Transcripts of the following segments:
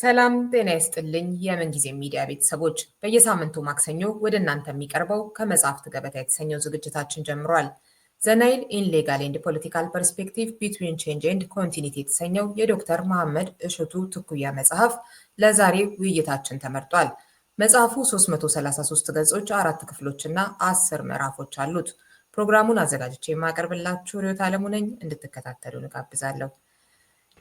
ሰላም ጤና ይስጥልኝ የምንጊዜ ሚዲያ ቤተሰቦች፣ በየሳምንቱ ማክሰኞ ወደ እናንተ የሚቀርበው ከመጽሐፍት ገበታ የተሰኘው ዝግጅታችን ጀምሯል። ዘ ናይል ኢን ሌጋል ኤንድ ፖለቲካል ፐርስፔክቲቭ ቢትዊን ቼንጅ ኤንድ ኮንቲኒቲ የተሰኘው የዶክተር መሐመድ እሸቱ ትኩያ መጽሐፍ ለዛሬ ውይይታችን ተመርጧል። መጽሐፉ 333 ገጾች፣ 4 ክፍሎችና 10 ምዕራፎች አሉት። ፕሮግራሙን አዘጋጅቼ የማቀርብላችሁ ርዕዮት ዓለሙ ነኝ። እንድትከታተሉ እጋብዛለሁ።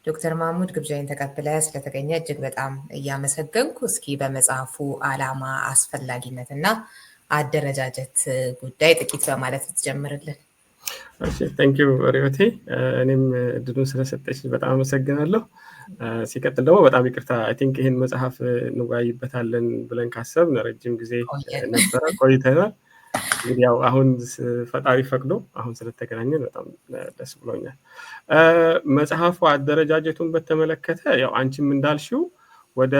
ዶክተር ማህሙድ ግብዣይን ተቀብለ ስለተገኘ እጅግ በጣም እያመሰገንኩ፣ እስኪ በመጽሐፉ ዓላማ፣ አስፈላጊነትና አደረጃጀት ጉዳይ ጥቂት በማለት ትጀምርልን። ታንኪዩ ሪዮቴ፣ እኔም እድሉን ስለሰጠች በጣም አመሰግናለሁ። ሲቀጥል ደግሞ በጣም ይቅርታ፣ አይ ቲንክ ይህን መጽሐፍ እንወያይበታለን ብለን ካሰብን ረጅም ጊዜ ነበረ ቆይተናል። እንግዲህ ያው አሁን ፈጣሪ ፈቅዶ አሁን ስለተገናኘን በጣም ደስ ብሎኛል። መጽሐፉ አደረጃጀቱን በተመለከተ ያው አንቺም እንዳልሽው ወደ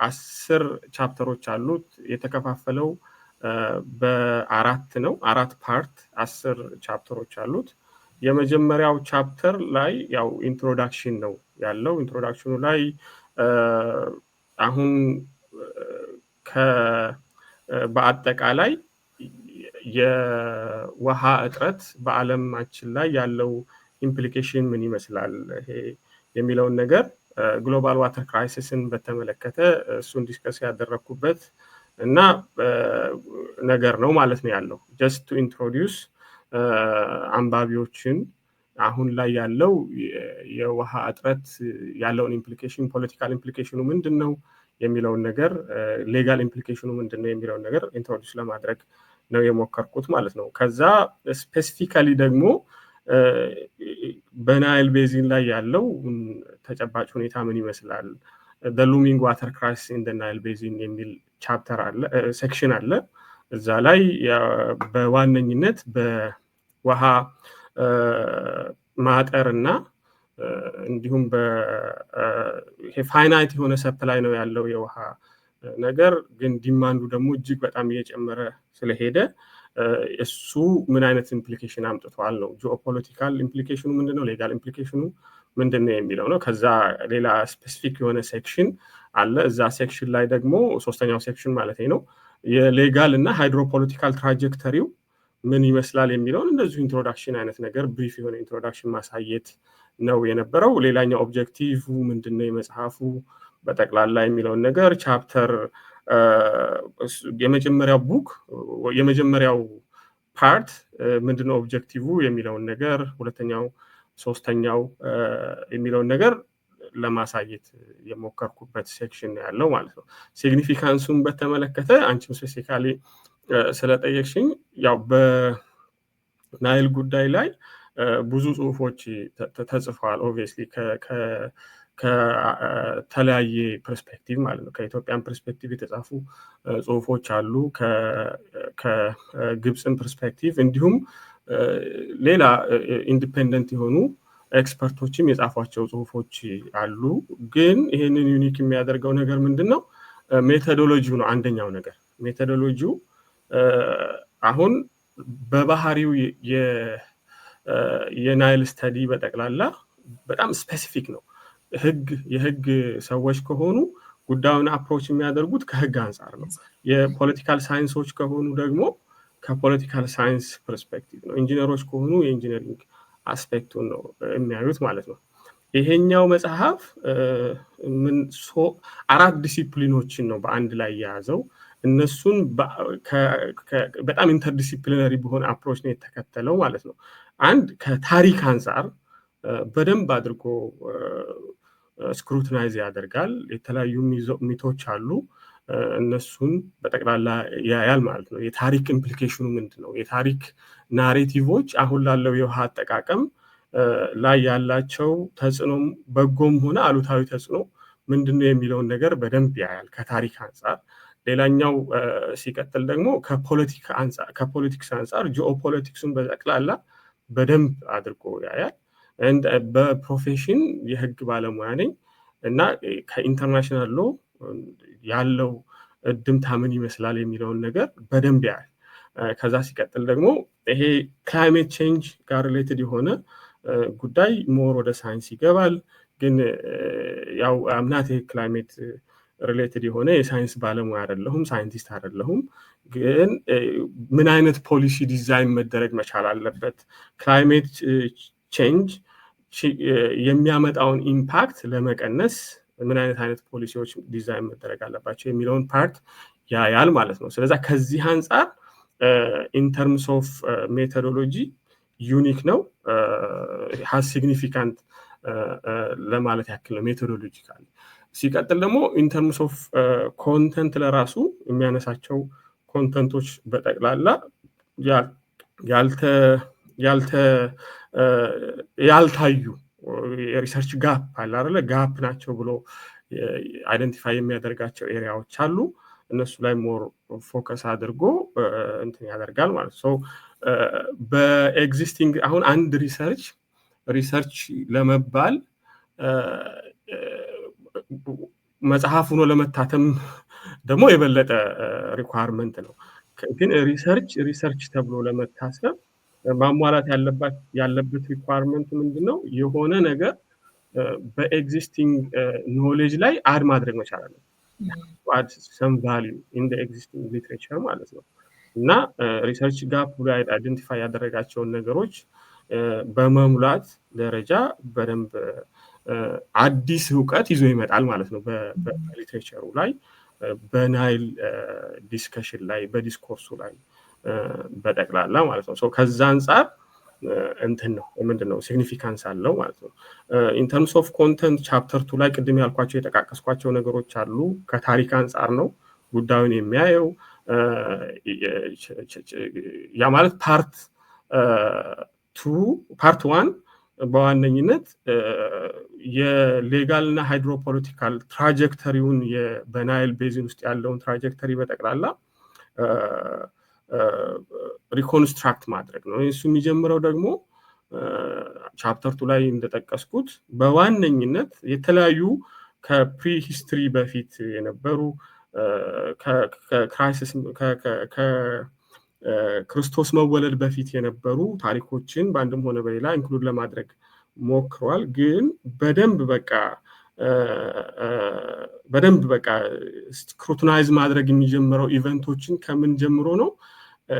10 ቻፕተሮች አሉት። የተከፋፈለው በአራት ነው፣ 4 ፓርት 10 ቻፕተሮች አሉት። የመጀመሪያው ቻፕተር ላይ ያው ኢንትሮዳክሽን ነው ያለው። ኢንትሮዳክሽኑ ላይ አሁን በአጠቃላይ የውሃ እጥረት በዓለማችን ላይ ያለው ኢምፕሊኬሽን ምን ይመስላል የሚለውን ነገር፣ ግሎባል ዋተር ክራይሲስን በተመለከተ እሱን ዲስከስ ያደረኩበት እና ነገር ነው ማለት ነው ያለው። ጀስት ቱ ኢንትሮዲውስ አንባቢዎችን አሁን ላይ ያለው የውሃ እጥረት ያለውን ኢምፕሊኬሽን፣ ፖለቲካል ኢምፕሊኬሽኑ ምንድን ነው የሚለውን ነገር፣ ሌጋል ኢምፕሊኬሽኑ ምንድን ነው የሚለውን ነገር ኢንትሮዲውስ ለማድረግ ነው የሞከርኩት ማለት ነው። ከዛ ስፔሲፊካሊ ደግሞ በናይል ቤዚን ላይ ያለው ተጨባጭ ሁኔታ ምን ይመስላል፣ the looming water crisis in the Nile basin የሚል ቻፕተር አለ፣ ሴክሽን አለ። እዛ ላይ በዋነኝነት በውሃ ማጠር እና እንዲሁም ፋይናይት የሆነ ሰፕላይ ነው ያለው የውሃ ነገር፣ ግን ዲማንዱ ደግሞ እጅግ በጣም እየጨመረ ስለሄደ እሱ ምን አይነት ኢምፕሊኬሽን አምጥቷል ነው። ጂኦፖለቲካል ኢምፕሊኬሽኑ ምንድነው፣ ሌጋል ኢምፕሊኬሽኑ ምንድነው የሚለው ነው። ከዛ ሌላ ስፔሲፊክ የሆነ ሴክሽን አለ። እዛ ሴክሽን ላይ ደግሞ ሶስተኛው ሴክሽን ማለት ነው የሌጋል እና ሃይድሮፖለቲካል ትራጀክተሪው ምን ይመስላል የሚለውን እንደዚሁ ኢንትሮዳክሽን አይነት ነገር፣ ብሪፍ የሆነ ኢንትሮዳክሽን ማሳየት ነው የነበረው። ሌላኛው ኦብጀክቲቭ ምንድነው የመጽሐፉ በጠቅላላ የሚለውን ነገር፣ ቻፕተር የመጀመሪያው ቡክ የመጀመሪያው ፓርት ምንድነው ኦብጀክቲቭ የሚለውን ነገር፣ ሁለተኛው ሶስተኛው የሚለውን ነገር ለማሳየት የሞከርኩበት ሴክሽን ያለው ማለት ነው። ሲግኒፊካንሱን በተመለከተ አንቺም ስፔሲፊካሊ ስለጠየቅሽኝ፣ ያው በናይል ጉዳይ ላይ ብዙ ጽሁፎች ተጽፈዋል። ኦብቪየስሊ ከተለያየ ፐርስፔክቲቭ ማለት ነው። ከኢትዮጵያን ፐርስፔክቲቭ የተጻፉ ጽሁፎች አሉ፣ ከግብፅን ፐርስፔክቲቭ፣ እንዲሁም ሌላ ኢንዲፔንደንት የሆኑ ኤክስፐርቶችም የጻፏቸው ጽሁፎች አሉ። ግን ይህንን ዩኒክ የሚያደርገው ነገር ምንድን ነው? ሜቶዶሎጂው ነው። አንደኛው ነገር ሜቶዶሎጂው አሁን በባህሪው የናይል ስተዲ በጠቅላላ በጣም ስፔሲፊክ ነው። የህግ ሰዎች ከሆኑ ጉዳዩን አፕሮች የሚያደርጉት ከህግ አንጻር ነው። የፖለቲካል ሳይንሶች ከሆኑ ደግሞ ከፖለቲካል ሳይንስ ፐርስፔክቲቭ ነው። ኢንጂነሮች ከሆኑ የኢንጂነሪንግ አስፔክቱን ነው የሚያዩት ማለት ነው። ይሄኛው መጽሐፍ 4 ዲሲፕሊኖችን ነው በአንድ ላይ የያዘው። እነሱን በጣም ኢንተርዲሲፕሊነሪ በሆነ አፕሮች ነው የተከተለው ማለት ነው። አንድ ከታሪክ አንጻር በደንብ አድርጎ ስክሩትናይዝ ያደርጋል። የተለያዩ ሚቶች አሉ፣ እነሱን በጠቅላላ ያያል ማለት ነው። የታሪክ ኢምፕሊኬሽኑ ምንድን ነው፣ የታሪክ ናሬቲቮች አሁን ላለው የውሃ አጠቃቀም ላይ ያላቸው ተጽዕኖም በጎም ሆነ አሉታዊ ተጽዕኖ ምንድነው የሚለውን ነገር በደንብ ያያል ከታሪክ አንጻር። ሌላኛው ሲቀጥል ደግሞ ከፖለቲክስ አንጻር ጂኦፖለቲክሱን በጠቅላላ በደንብ አድርጎ ያያል። በፕሮፌሽን የህግ ባለሙያ ነኝ እና ከኢንተርናሽናል ሎ ያለው እድምታ ምን ይመስላል የሚለውን ነገር በደንብ ያያል። ከዛ ሲቀጥል ደግሞ ይሄ ክላይሜት ቼንጅ ጋር ሪሌትድ የሆነ ጉዳይ ሞር ወደ ሳይንስ ይገባል። ግን ያው አምናት ክላይሜት ሪሌትድ የሆነ የሳይንስ ባለሙያ አይደለሁም፣ ሳይንቲስት አይደለሁም። ግን ምን አይነት ፖሊሲ ዲዛይን መደረግ መቻል አለበት፣ ክላይሜት ቼንጅ የሚያመጣውን ኢምፓክት ለመቀነስ ምን አይነት ፖሊሲዎች ዲዛይን መደረግ አለባቸው የሚለውን ፓርት ያያል ማለት ነው። ስለዚህ ከዚህ አንጻር ኢን ተርምስ ኦፍ ሜቶዶሎጂ ዩኒክ ነው፣ ሃዝ ሲግኒፊካንት ለማለት ያክል ነው ሜቶዶሎጂካሊ። ሲቀጥል ደግሞ ኢን ተርምስ ኦፍ ኮንተንት ለራሱ የሚያነሳቸው ኮንተንቶች በጠቅላላ ያልታዩ የሪሰርች ጋፕ አለ አይደለ? ጋፕ ናቸው ብሎ አይደንቲፋይ የሚያደርጋቸው ኤሪያዎች አሉ። እነሱ ላይ ሞር ፎከስ አድርጎ እንትን ያደርጋል ማለት ነው። በኤግዚስቲንግ አሁን አንድ ሪሰርች ለመባል መጽሐፍ ሆኖ ለመታተም ደግሞ የበለጠ ሪኳርመንት ነው። ግን ሪሰርች ተብሎ ለመታሰብ ማሟላት ያለበት ሪኳርመንት ምንድነው? የሆነ ነገር በኤግዚስቲንግ ኖሌጅ ላይ አድ ማድረግ መቻል አለ። አድ ሰም ቫልዩ ኢን ዘ ኤግዚስቲንግ ሊትሬቸር ማለት ነው። እና ሪሰርች ጋፕ ላይ አይደንቲፋይ ያደረጋቸውን ነገሮች በመሙላት ደረጃ በደንብ አዲስ እውቀት ይዞ ይመጣል ማለት ነው። በሊትሬቸሩ ላይ፣ በናይል ዲስከሽን ላይ፣ በዲስኮርሱ ላይ በጠቅላላ ማለት ነው። ከዛ አንጻር እንትን ነው ምንድነው ሲግኒፊካንስ አለው ማለት ነው። ኢን ተርምስ ኦፍ ኮንተንት ቻፕተር 2 ላይ ቅድም ያልኳቸው የጠቃቀስኳቸው ነገሮች አሉ። ከታሪክ አንጻር ነው ጉዳዩን የሚያየው። ያ ማለት ፓርት 1 በዋነኝነት የሌጋል እና ሃይድሮፖለቲካል ትራጀክተሪውን በናይል ቤዚን ውስጥ ያለውን ትራጀክተሪ በጠቅላላ ሪኮንስትራክት ማድረግ ነው። እሱ የሚጀምረው ደግሞ ቻፕተር 2 ላይ እንደጠቀስኩት በዋነኝነት የተለያዩ ከፕሪ ሂስትሪ በፊት የነበሩ ከክርስቶስ መወለድ በፊት የነበሩ ታሪኮችን በአንድም ሆነ በሌላ ኢንክሉድ ለማድረግ ሞክሯል። ግን በደንብ በቃ ስክሩቲናይዝ ማድረግ የሚጀምረው ኢቨንቶችን ከምን ጀምሮ ነው?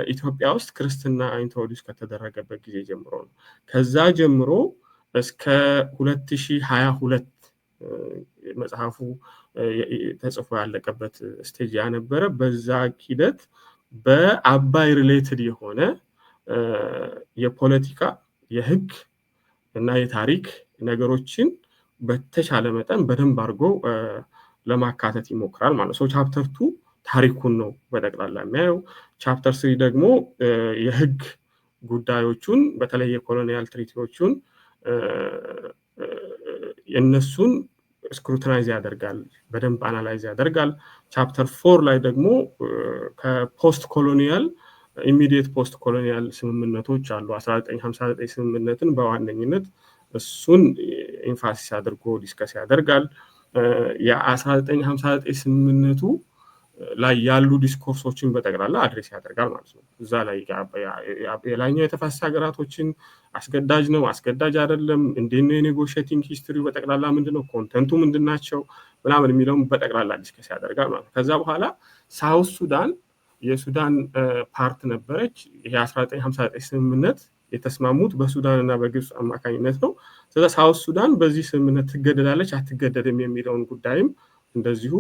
ኢትዮጵያ ውስጥ ክርስትና ኢንትሮዲውስ ከተደረገበት ጊዜ ጀምሮ ነው። ከዛ ጀምሮ እስከ 2022 መጽሐፉ ተጽፎ ያለቀበት ስቴጅ ያነበረ። በዛ ሂደት በአባይ ሪሌትድ የሆነ የፖለቲካ፣ የህግ እና የታሪክ ነገሮችን በተቻለ መጠን በደንብ አድርጎ ለማካተት ይሞክራል ማለት ነው። ቻፕተር 2 ታሪኩን ነው በጠቅላላ የሚያየው። ቻፕተር 3 ደግሞ የህግ ጉዳዮቹን በተለይ የኮሎኒያል ትሪቲዎቹን የነሱን ስክሩቲናይዝ ያደርጋል፣ በደንብ አናላይዝ ያደርጋል። ቻፕተር 4 ላይ ደግሞ ከፖስት ኮሎኒያል ኢሚዲየት ፖስት ኮሎኒያል ስምምነቶች አሉ። 1959 ስምምነትን በዋነኝነት እሱን ኢንፋሲስ አድርጎ ዲስከስ ያደርጋል። የ1959 ስምምነቱ ላይ ያሉ ዲስኮርሶችን በጠቅላላ አድሬስ ያደርጋል ማለት ነው። እዛ ላይ የላይኛው የተፋሰስ ሀገራቶችን አስገዳጅ ነው፣ አስገዳጅ አይደለም፣ እንዴት ነው የኔጎሽቲንግ ሂስትሪው በጠቅላላ ምንድነው፣ ኮንተንቱ ምንድናቸው ምናምን የሚለውን በጠቅላላ ዲስከስ ያደርጋል ማለት ነው። ከዛ በኋላ ሳውት ሱዳን የሱዳን ፓርት ነበረች። ይሄ 1959 ስምምነት የተስማሙት በሱዳን እና በግብፅ አማካኝነት ነው። ስለዚህ ሳውት ሱዳን በዚህ ስምምነት ትገደዳለች አትገደድም የሚለውን ጉዳይም እንደዚሁ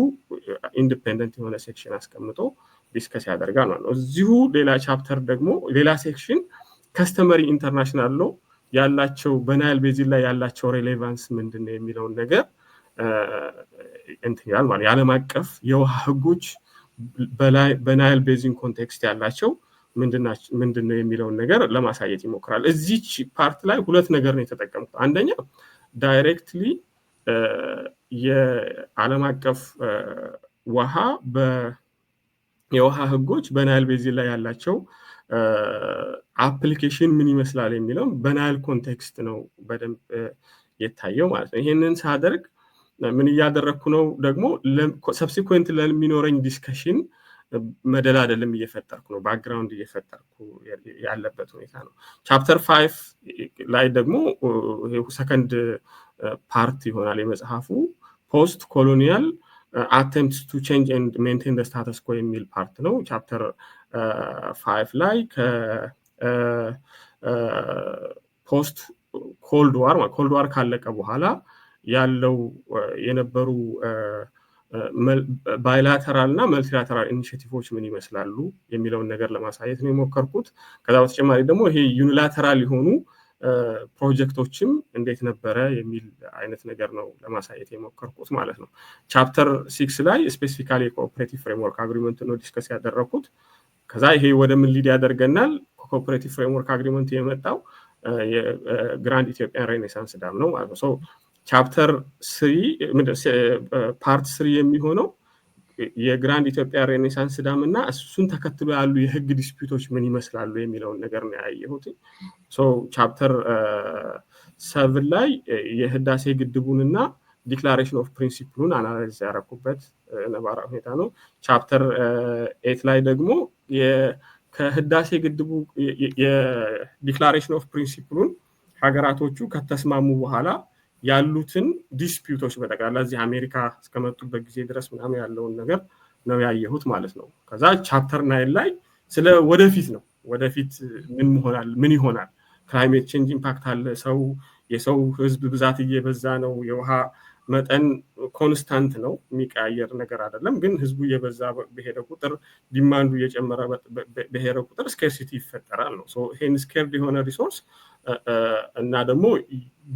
ኢንዲፔንደንት የሆነ ሴክሽን አስቀምጦ ዲስከስ ያደርጋል ማለት ነው። እዚሁ ሌላ ቻፕተር ደግሞ ሌላ ሴክሽን ከስተመሪ ኢንተርናሽናል ሎ ያላቸው በናይል ቤዚን ላይ ያላቸው ሬሌቫንስ ምንድን ነው የሚለውን ነገር እንትን ይላል ማለት የዓለም አቀፍ የውሃ ህጎች በናይል ቤዚን ኮንቴክስት ያላቸው ምንድን ነው የሚለውን ነገር ለማሳየት ይሞክራል። እዚች ፓርት ላይ ሁለት ነገር ነው የተጠቀምኩት። አንደኛ ዳይሬክትሊ የዓለም አቀፍ ውሃ የውሃ ህጎች በናይል ቤዚን ላይ ያላቸው አፕሊኬሽን ምን ይመስላል የሚለው በናይል ኮንቴክስት ነው በደንብ የታየው ማለት ነው። ይሄንን ሳደርግ ምን እያደረግኩ ነው ደግሞ ሰብሲኩዌንት ለሚኖረኝ ዲስከሽን መደላደልም እየፈጠርኩ ነው፣ ባክግራውንድ እየፈጠርኩ ያለበት ሁኔታ ነው። ቻፕተር 5 ላይ ደግሞ ሰከንድ ፓርት ይሆናል የመጽሐፉ ፖስት ኮሎኒያል attempts to change and maintain the status quo የሚል ፓርት ነው። ቻፕተር 5 ላይ ፖስት ኮልድ ዋር ካለቀ በኋላ ያለው የነበሩ ባይላተራል እና መልቲላተራል ኢኒሺዬቲቮች ምን ይመስላሉ የሚለውን ነገር ለማሳየት ነው የሞከርኩት። ከዛ በተጨማሪ ደግሞ ይሄ ዩኒላተራል የሆኑ ፕሮጀክቶችም እንዴት ነበረ የሚል አይነት ነገር ነው ለማሳየት የሞከርኩት ማለት ነው። ቻፕተር 6 ላይ ስፔሲፊካሊ የኮኦፐሬቲቭ ፍሬምወርክ አግሪመንት ነው ዲስከስ ያደረኩት። ከዛ ይሄ ወደ ምን ሊድ ያደርገናል? ኮኦፐሬቲቭ ፍሬምወርክ አግሪመንት የመጣው የግራንድ ኢትዮጵያን ሬኔሳንስ ዳም ነው ማለት ነው። ቻፕተር 3 ፓርት 3 የሚሆነው የግራንድ ኢትዮጵያ ሬኔሳንስ ዳም እና እሱን ተከትሎ ያሉ የህግ ዲስፒዩቶች ምን ይመስላሉ የሚለውን ነገር ነው ያየሁት። ቻፕተር 7 ላይ የህዳሴ ግድቡንና ዲክላሬሽን ኦፍ ፕሪንሲፕሉን አናላይዝ ያደረኩበት ነባራዊ ሁኔታ ነው። ቻፕተር 8 ላይ ደግሞ ከህዳሴ ግድቡ የዲክላሬሽን ኦፍ ፕሪንሲፕሉን ሀገራቶቹ ከተስማሙ በኋላ ያሉትን ዲስፒዩቶች በጠቅላላ እዚህ አሜሪካ እስከመጡበት ጊዜ ድረስ ምናምን ያለውን ነገር ነው ያየሁት ማለት ነው። ከዛ ቻፕተር 9 ላይ ስለ ወደፊት ነው። ወደፊት ምን ይሆናል? ክላይሜት ቼንጅ ኢምፓክት አለ። የሰው ህዝብ ብዛት እየበዛ ነው። የውሃ መጠን ኮንስታንት ነው፣ የሚቀያየር ነገር አይደለም። ግን ህዝቡ እየበዛ በሄደ ቁጥር ዲማንዱ እየጨመረ በሄደ ቁጥር ስኬርሲቲ ይፈጠራል ነው። ይሄን ስኬርድ የሆነ ሪሶርስ እና ደግሞ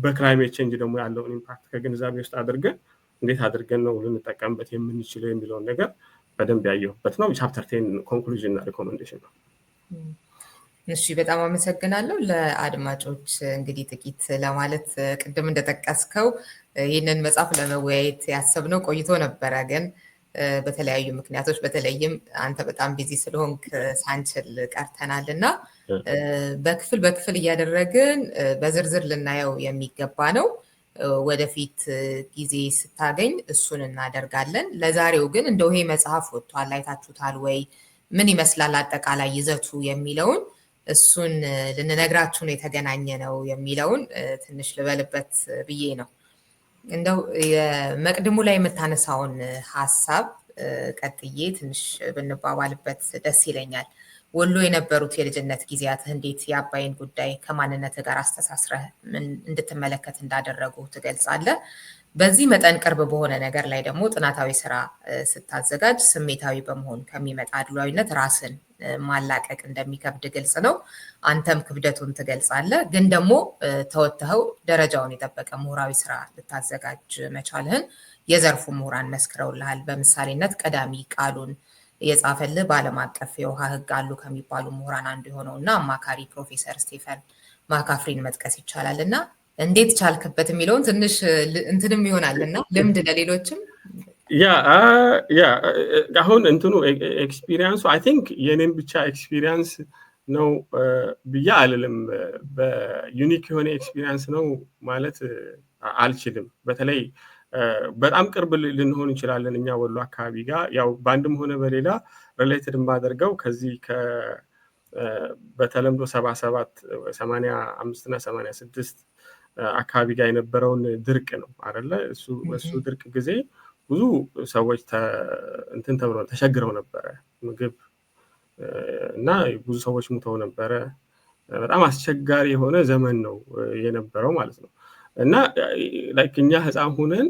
በክላይሜት ቼንጅ ደግሞ ያለውን ኢምፓክት ከግንዛቤ ውስጥ አድርገን እንዴት አድርገን ነው ልንጠቀምበት የምንችለው የሚለውን ነገር በደንብ ያየሁበት ነው። ቻፕተር 10 ኮንክሉዥን እና ሪኮሜንዴሽን ነው። እሺ፣ በጣም አመሰግናለሁ። ለአድማጮች እንግዲህ ጥቂት ለማለት ቅድም እንደጠቀስከው ይህንን መጽሐፍ ለመወያየት ያሰብነው ቆይቶ ነበረ፣ ግን በተለያዩ ምክንያቶች በተለይም አንተ በጣም ቢዚ ስለሆንክ ሳንችል ቀርተናል እና በክፍል እያደረግን በዝርዝር ልናየው የሚገባ ነው። ወደፊት ጊዜ ስታገኝ እሱን እናደርጋለን። ለዛሬው ግን እንደው ይሄ መጽሐፍ ወጥቷል፣ አይታችሁታል ወይ? ምን ይመስላል አጠቃላይ ይዘቱ የሚለውን እሱን ልንነግራችሁ ነው የተገናኘ ነው የሚለውን ትንሽ ልበልበት ብዬ ነው። እንደው የመቅድሙ ላይ የምታነሳውን ሀሳብ ቀጥዬ ትንሽ ብንባባልበት ደስ ይለኛል። ወሎ የነበሩት የልጅነት ጊዜያትህ እንዴት የአባይን ጉዳይ ከማንነትህ ጋር አስተሳስረህ እንድትመለከት እንዳደረጉ ትገልጻለህ። በዚህ መጠን ቅርብ በሆነ ነገር ላይ ደግሞ ጥናታዊ ስራ ስታዘጋጅ ስሜታዊ በመሆን ከሚመጣ አድሏዊነት ራስን ማላቀቅ እንደሚከብድ ግልጽ ነው። አንተም ክብደቱን ትገልጻለህ። ግን ደግሞ ተወጥተኸው ደረጃውን የጠበቀ ምሁራዊ ስራ ልታዘጋጅ መቻልህን የዘርፉ ምሁራን መስክረውልሃል። በምሳሌነት ቀዳሚ ቃሉን የጻፈልህ በዓለም አቀፍ የውሃ ህግ አሉ ከሚባሉ ምሁራን አንዱ የሆነው እና አማካሪ ፕሮፌሰር ስቴፈን ማካፍሪን መጥቀስ ይቻላል። እና እንዴት ቻልክበት የሚለውን ትንሽ እንትንም ይሆናል እና ልምድ ለሌሎችም አሁን እንትኑ ኤክስፒሪየንሱ አይ ቲንክ የኔም ብቻ ኤክስፒሪየንስ ነው ብዬ አልልም። በዩኒክ የሆነ ኤክስፒሪየንስ ነው ማለት አልችልም። በተለይ በጣም ቅርብ ልንሆን እንችላለን እኛ ወሎ አካባቢ ጋር ያው በአንድም ሆነ በሌላ ሪሌትድ የማደርገው ከዚህ በተለምዶ 77 85 እና 86 አካባቢ ጋር የነበረውን ድርቅ ነው አይደለ? እሱ ድርቅ ጊዜ ብዙ ሰዎች ተቸግረው ነበረ ምግብ እና ብዙ ሰዎች ሙተው ነበረ። በጣም አስቸጋሪ የሆነ ዘመን ነው የነበረው ማለት ነው። እና ላይክ እኛ ህፃን ሆነን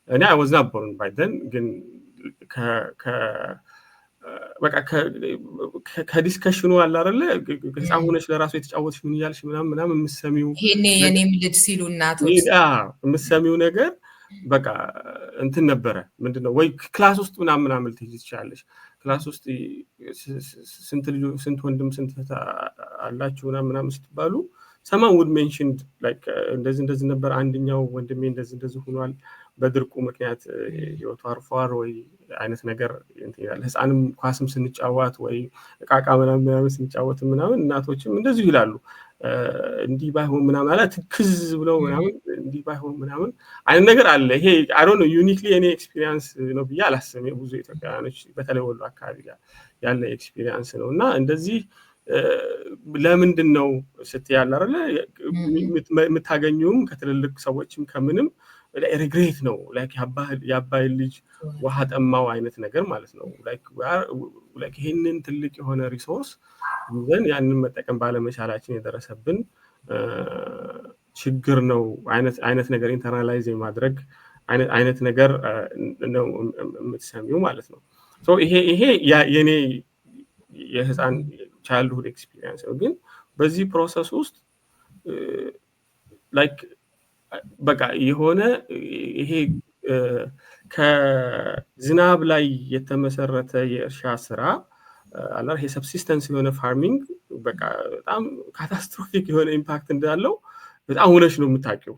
እኔ I was not born by then ግን በቃ ከዲስከሽኑ አለ አይደለ? ህፃን ሆነሽ ለራሱ የተጫወትሽ ምን እያልሽ ምናምን የምትሰሚው ይሄኔ የኔም ልጅ ሲሉ እናቶች የምትሰሚው ነገር በቃ እንትን ነበረ። ምንድነው ወይ ክላስ ውስጥ ምናምን ልትይዝ ትችላለሽ። ክላስ ውስጥ ስንት ወንድም ስንት አላችሁ ምናምን ስትባሉ someone would mention like እንደዚህ ነበር አንደኛው ወንድሜ እንደዚህ ሆኗል በድርቁ ምክንያት ህይወቱ አርፏል ወይ አይነት ነገር እንትን ህፃንም ኳስም ስንጫወት ወይ እቃቃ ምናምን ስንጫወት ምናምን እናቶችም እንደዚህ ይላሉ። እንዲህ ባይሆን ምናምን አለ ትክዝ ብለው ምናምን እንዲህ ባይሆን ምናምን አይነት ነገር አለ። ይሄ I don't know uniquely any experience ነው ብዬ አላስብም። ብዙ ኢትዮጵያውያኖች በተለይ ወሎ አካባቢ ጋር ያለ ኤክስፒሪየንስ ነው እና እንደዚህ ለምንድን ነው ስትያል አይደለ የምታገኙም ከትልልቅ ሰዎችም ከምንም ሪግሬት ነው ላይክ የአባይ ልጅ ውሃ ጠማው አይነት ነገር ማለት ነው። ላይክ ይሄንን ትልቅ የሆነ ሪሶርስ ይዘን ያንን መጠቀም ባለመቻላችን የደረሰብን ችግር ነው አይነት ነገር ኢንተርናላይዝ የማድረግ አይነት ነገር ነው የምትሰሚው ማለት ነው። ይሄ የኔ የህፃን ቻይልድሁድ ኤክስፒሪየንስ ነው። ግን በዚህ ፕሮሰስ ውስጥ ላይክ በቃ የሆነ ይሄ ከዝናብ ላይ የተመሰረተ የእርሻ ስራ አላር ይሄ ሰብሲስተንስ የሆነ ፋርሚንግ በቃ በጣም ካታስትሮፊክ የሆነ ኢምፓክት እንዳለው በጣም ሆነሽ ነው የምታውቂው።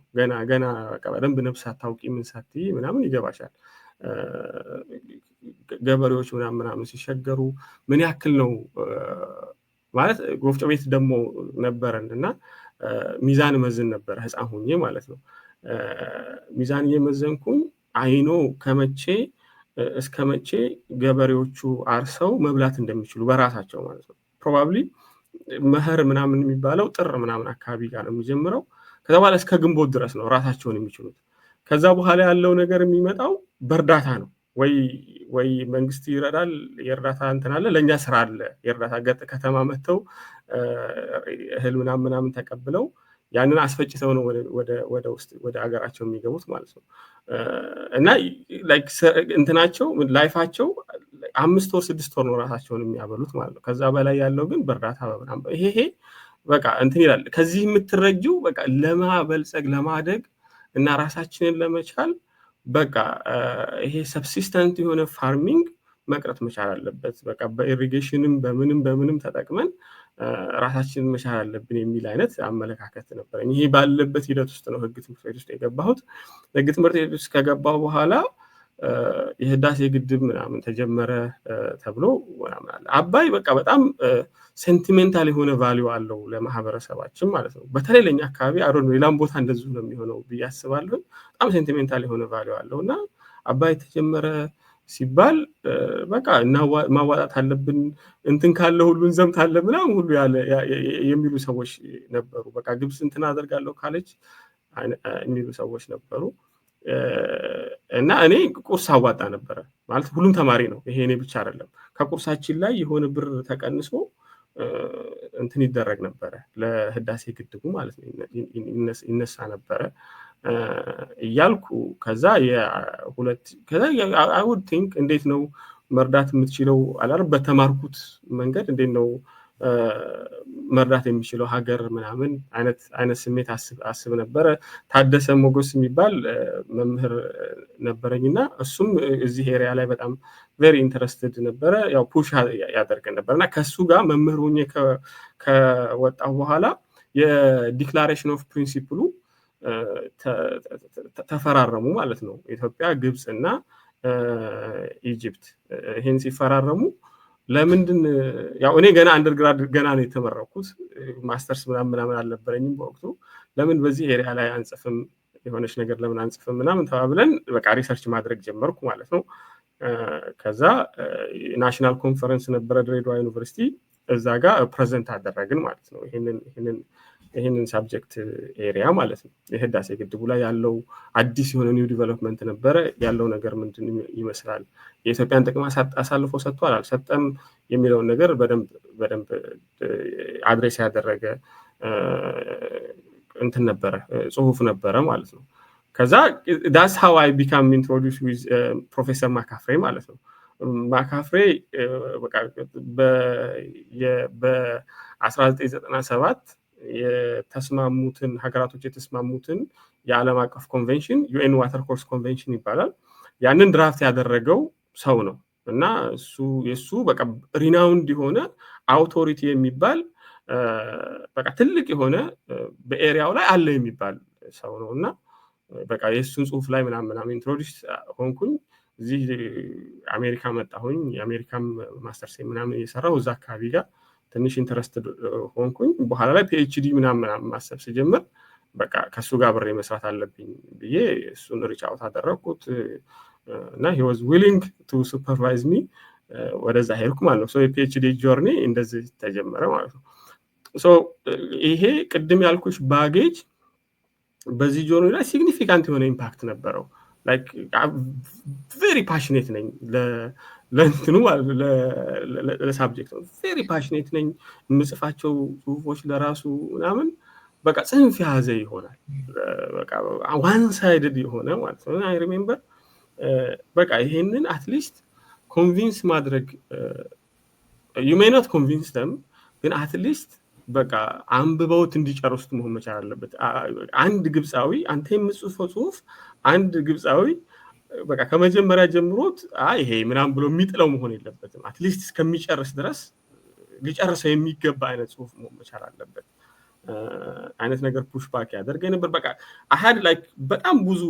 ገና በቃ በደንብ ነፍስ ሳታውቂ ምን ሳትይ ምናምን ይገባሻል። ገበሬዎች ምናምን ሲሸገሩ ምን ያክል ነው ማለት ወፍጮ ቤት ደግሞ ነበረን እና ሚዛን መዝን ነበረ ህፃን ሆኜ ማለት ነው። ሚዛን እየመዘንኩኝ አይኖ ከመቼ እስከ መቼ ገበሬዎቹ አርሰው መብላት እንደሚችሉ በራሳቸው ማለት ነው። ፕሮባብሊ መኸር ምናምን የሚባለው ጥር ምናምን አካባቢ ጋር ነው የሚጀምረው። ከዛ በኋላ እስከ ግንቦት ድረስ ነው ራሳቸውን የሚችሉት። ከዛ በኋላ ያለው ነገር የሚመጣው በእርዳታ ነው። ወይ መንግስት ይረዳል፣ የእርዳታ እንትን አለ፣ ለእኛ ስራ አለ። የእርዳታ ገጥ ከተማ መጥተው እህል ምናምን ተቀብለው ያንን አስፈጭተው ነው ወደ ውስጥ ወደ ሀገራቸው የሚገቡት ማለት ነው። እና ላይክ እንትናቸው ላይፋቸው 5 ወር 6 ወር ነው ራሳቸውን የሚያበሉት ማለት ነው። ከዛ በላይ ያለው ግን በእርዳታ ምናምን ይሄ በቃ እንትን ይላል። ከዚህ የምትረጂው በቃ ለማበልጸግ ለማደግ እና ራሳችንን ለመቻል በቃ ይሄ ሰብሲስተንት የሆነ ፋርሚንግ መቅረት መቻል አለበት። በቃ በኢሪጌሽንም በምንም ተጠቅመን ራሳችንን መቻል አለብን የሚል አይነት አመለካከት ነበረኝ። ይሄ ባለበት ሂደት ውስጥ ነው ህግ ትምህርት ቤት ውስጥ የገባሁት። ህግ ትምህርት ቤት ውስጥ ከገባሁ በኋላ የህዳሴ ግድብ ምናምን ተጀመረ ተብሎ ምናምን አለ። አባይ በቃ በጣም ሴንቲሜንታል የሆነ ቫልዩ አለው ለማህበረሰባችን ማለት ነው። በተለይ ለኛ አካባቢ አሮን ሌላም ቦታ እንደዚሁ ነው የሚሆነው ብዬ አስባለሁ። በጣም ሴንቲሜንታል የሆነ ቫልዩ አለው እና አባይ ተጀመረ ሲባል በቃ ማዋጣት አለብን እንትን ካለ ሁሉ እንዘምታለን ምናምን ሁሉ የሚሉ ሰዎች ነበሩ። በቃ ግብጽ እንትን አደርጋለሁ ካለች የሚሉ ሰዎች ነበሩ። እና እኔ ቁርስ አዋጣ ነበረ ማለት ሁሉም ተማሪ ነው፣ ይሄ እኔ ብቻ አይደለም። ከቁርሳችን ላይ የሆነ ብር ተቀንሶ እንትን ይደረግ ነበረ ለህዳሴ ግድቡ ማለት ነው ይነሳ ነበረ እያልኩ ከዛ I would think እንዴት ነው መርዳት የምትችለው አላር በተማርኩት መንገድ እንዴት ነው መርዳት የሚችለው ሀገር ምናምን አይነት ስሜት አስብ ነበረ። ታደሰ ሞገስ የሚባል መምህር ነበረኝና እሱም እዚህ ኤሪያ ላይ በጣም ቬሪ ኢንተረስትድ ነበረ። ያው ፑሽ ያደርገን ነበርና ከሱ ጋር መምህር ሆኜ ከወጣሁ በኋላ የዲክላሬሽን ኦፍ ፕሪንሲፕሉ ተፈራረሙ ማለት ነው ኢትዮጵያ፣ ግብጽ እና ኢጂፕት። ይሄን ሲፈራረሙ ለምንድን ያው እኔ ገና አንደርግራድ ገና ነው የተመረኩት፣ ማስተርስ ምናምን አልነበረኝም በወቅቱ። ለምን በዚህ ኤሪያ ላይ አንጽፍም የሆነች ነገር ለምን አንጽፍም ምናምን ተባብለን በቃ ሪሰርች ማድረግ ጀመርኩ ማለት ነው። ከዛ ናሽናል ኮንፈረንስ ነበረ ድሬዳዋ ዩኒቨርሲቲ፣ እዛ ጋር ፕሬዘንት አደረግን ማለት ነው ይሄንን ሳብጀክት ኤሪያ ማለት ነው። የህዳሴ ግድቡ ላይ ያለው አዲስ የሆነ ኒው ዲቨሎፕመንት ነበረ። ያለው ነገር ምንድን ይመስላል፣ የኢትዮጵያን ጥቅም አሳልፎ ሰጥቷል አልሰጠም የሚለውን ነገር በደንብ አድሬስ ያደረገ እንትን ነበረ፣ ጽሁፍ ነበረ ማለት ነው። ከዛ that's how I become introduced with ፕሮፌሰር ማካፍሬ ማለት ነው። ማካፍሬ በቃ በ1997 የተስማሙትን ሀገራቶች የተስማሙትን የዓለም አቀፍ ኮንቬንሽን ዩኤን ዋተር ኮርስ ኮንቬንሽን ይባላል። ያንን ድራፍት ያደረገው ሰው ነው እና የሱ በቃ ሪናውንድ የሆነ አውቶሪቲ የሚባል በቃ ትልቅ የሆነ በኤሪያው ላይ አለ የሚባል ሰው ነው እና በቃ የሱን ጽሁፍ ላይ ምናምን ኢንትሮዲውስ ሆንኩኝ። እዚህ አሜሪካ መጣሁኝ። የአሜሪካም ማስተርስ ምናምን እየሰራሁ እዛ አካባቢ ጋር ትንሽ ኢንተረስትድ ሆንኩኝ። በኋላ ላይ ፒኤችዲ ምናምን ማሰብ ሲጀምር በቃ ከሱ ጋር ብሬ መስራት አለብኝ ብዬ እሱን ሪች አውት አደረኩት እና he was willing to supervise me ወደዛ ሄድኩ ማለት ነው። የፒኤችዲ ጆርኒ እንደዚህ ተጀመረ ማለት ነው። ይሄ ቅድም ያልኩሽ ባጌጅ በዚህ ጆርኒ ላይ ሲግኒፊካንት የሆነ ኢምፓክት ነበረው። ቬሪ ፓሽኔት ነኝ ለእንትኑ ለሳብጀክት ነው። ቬሪ ፓሽኔት ነኝ። የምጽፋቸው ጽሁፎች ለራሱ ምናምን በቃ ጽንፍ የያዘ ይሆናል። በቃ ዋን ሳይድድ የሆነ ማለት ነው። አይ ሪሜምበር በቃ ይሄንን አትሊስት ኮንቪንስ ማድረግ ዩ ሜይ ኖት ኮንቪንስ ደም፣ ግን አትሊስት በቃ አንብበውት እንዲጨርሱት መሆን መቻል አለበት። አንድ ግብፃዊ አንተ የምጽፈው ጽሁፍ አንድ ግብፃዊ በቃ ከመጀመሪያ ጀምሮት ይሄ ምናምን ብሎ የሚጥለው መሆን የለበትም። አትሊስት እስከሚጨርስ ድረስ ሊጨርሰው የሚገባ አይነት ጽሁፍ መሆን መቻል አለበት አይነት ነገር ፑሽ ባክ ያደርገኝ ነበር። በቃ አሃድ ላይክ በጣም ብዙ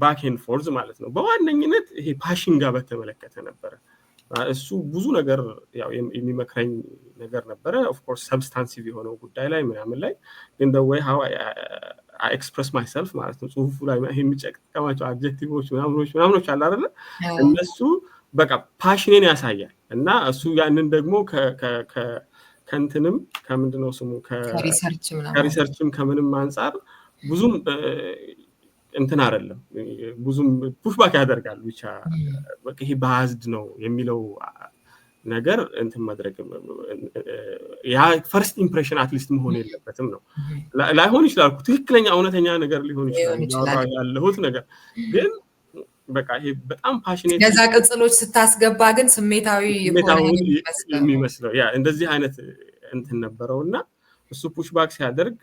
ባክ ኤንድ ፎርዝ ማለት ነው። በዋነኝነት ይሄ ፓሽን ጋር በተመለከተ ነበረ። እሱ ብዙ ነገር ያው የሚመክረኝ ነገር ነበረ። ኦፍ ኮርስ ሰብስታንሲቭ የሆነው ጉዳይ ላይ ምናምን ላይ ግን the way how I express myself ማለት ነው። ጽሁፉ ላይ የሚጠቀማቸው አድጀክቲቮች ምናምኖች አለ አይደለ? እነሱ በቃ ፓሽኔን ያሳያል እና እሱ ያንን ደግሞ ከእንትንም ከምንድነው ስሙ ከሪሰርችም ከምንም አንጻር ብዙም እንትን አይደለም፣ ብዙም ፑሽባክ ያደርጋል። ብቻ በቃ ይሄ ባዝድ ነው የሚለው ነገር እንትን ማድረግ ያ ፈርስት ኢምፕሬሽን አትሊስት መሆን የለበትም ነው። ላይሆን ይችላል፣ ትክክለኛ እውነተኛ ነገር ሊሆን ይችላል ያለሁት ነገር ግን በቃ ይሄ በጣም ፓሽኔት ገዛ ቅጽሎች ስታስገባ ግን ስሜታዊ የሚመስለው ያ እንደዚህ አይነት እንትን ነበረውና እሱ ፑሽባክ ሲያደርግ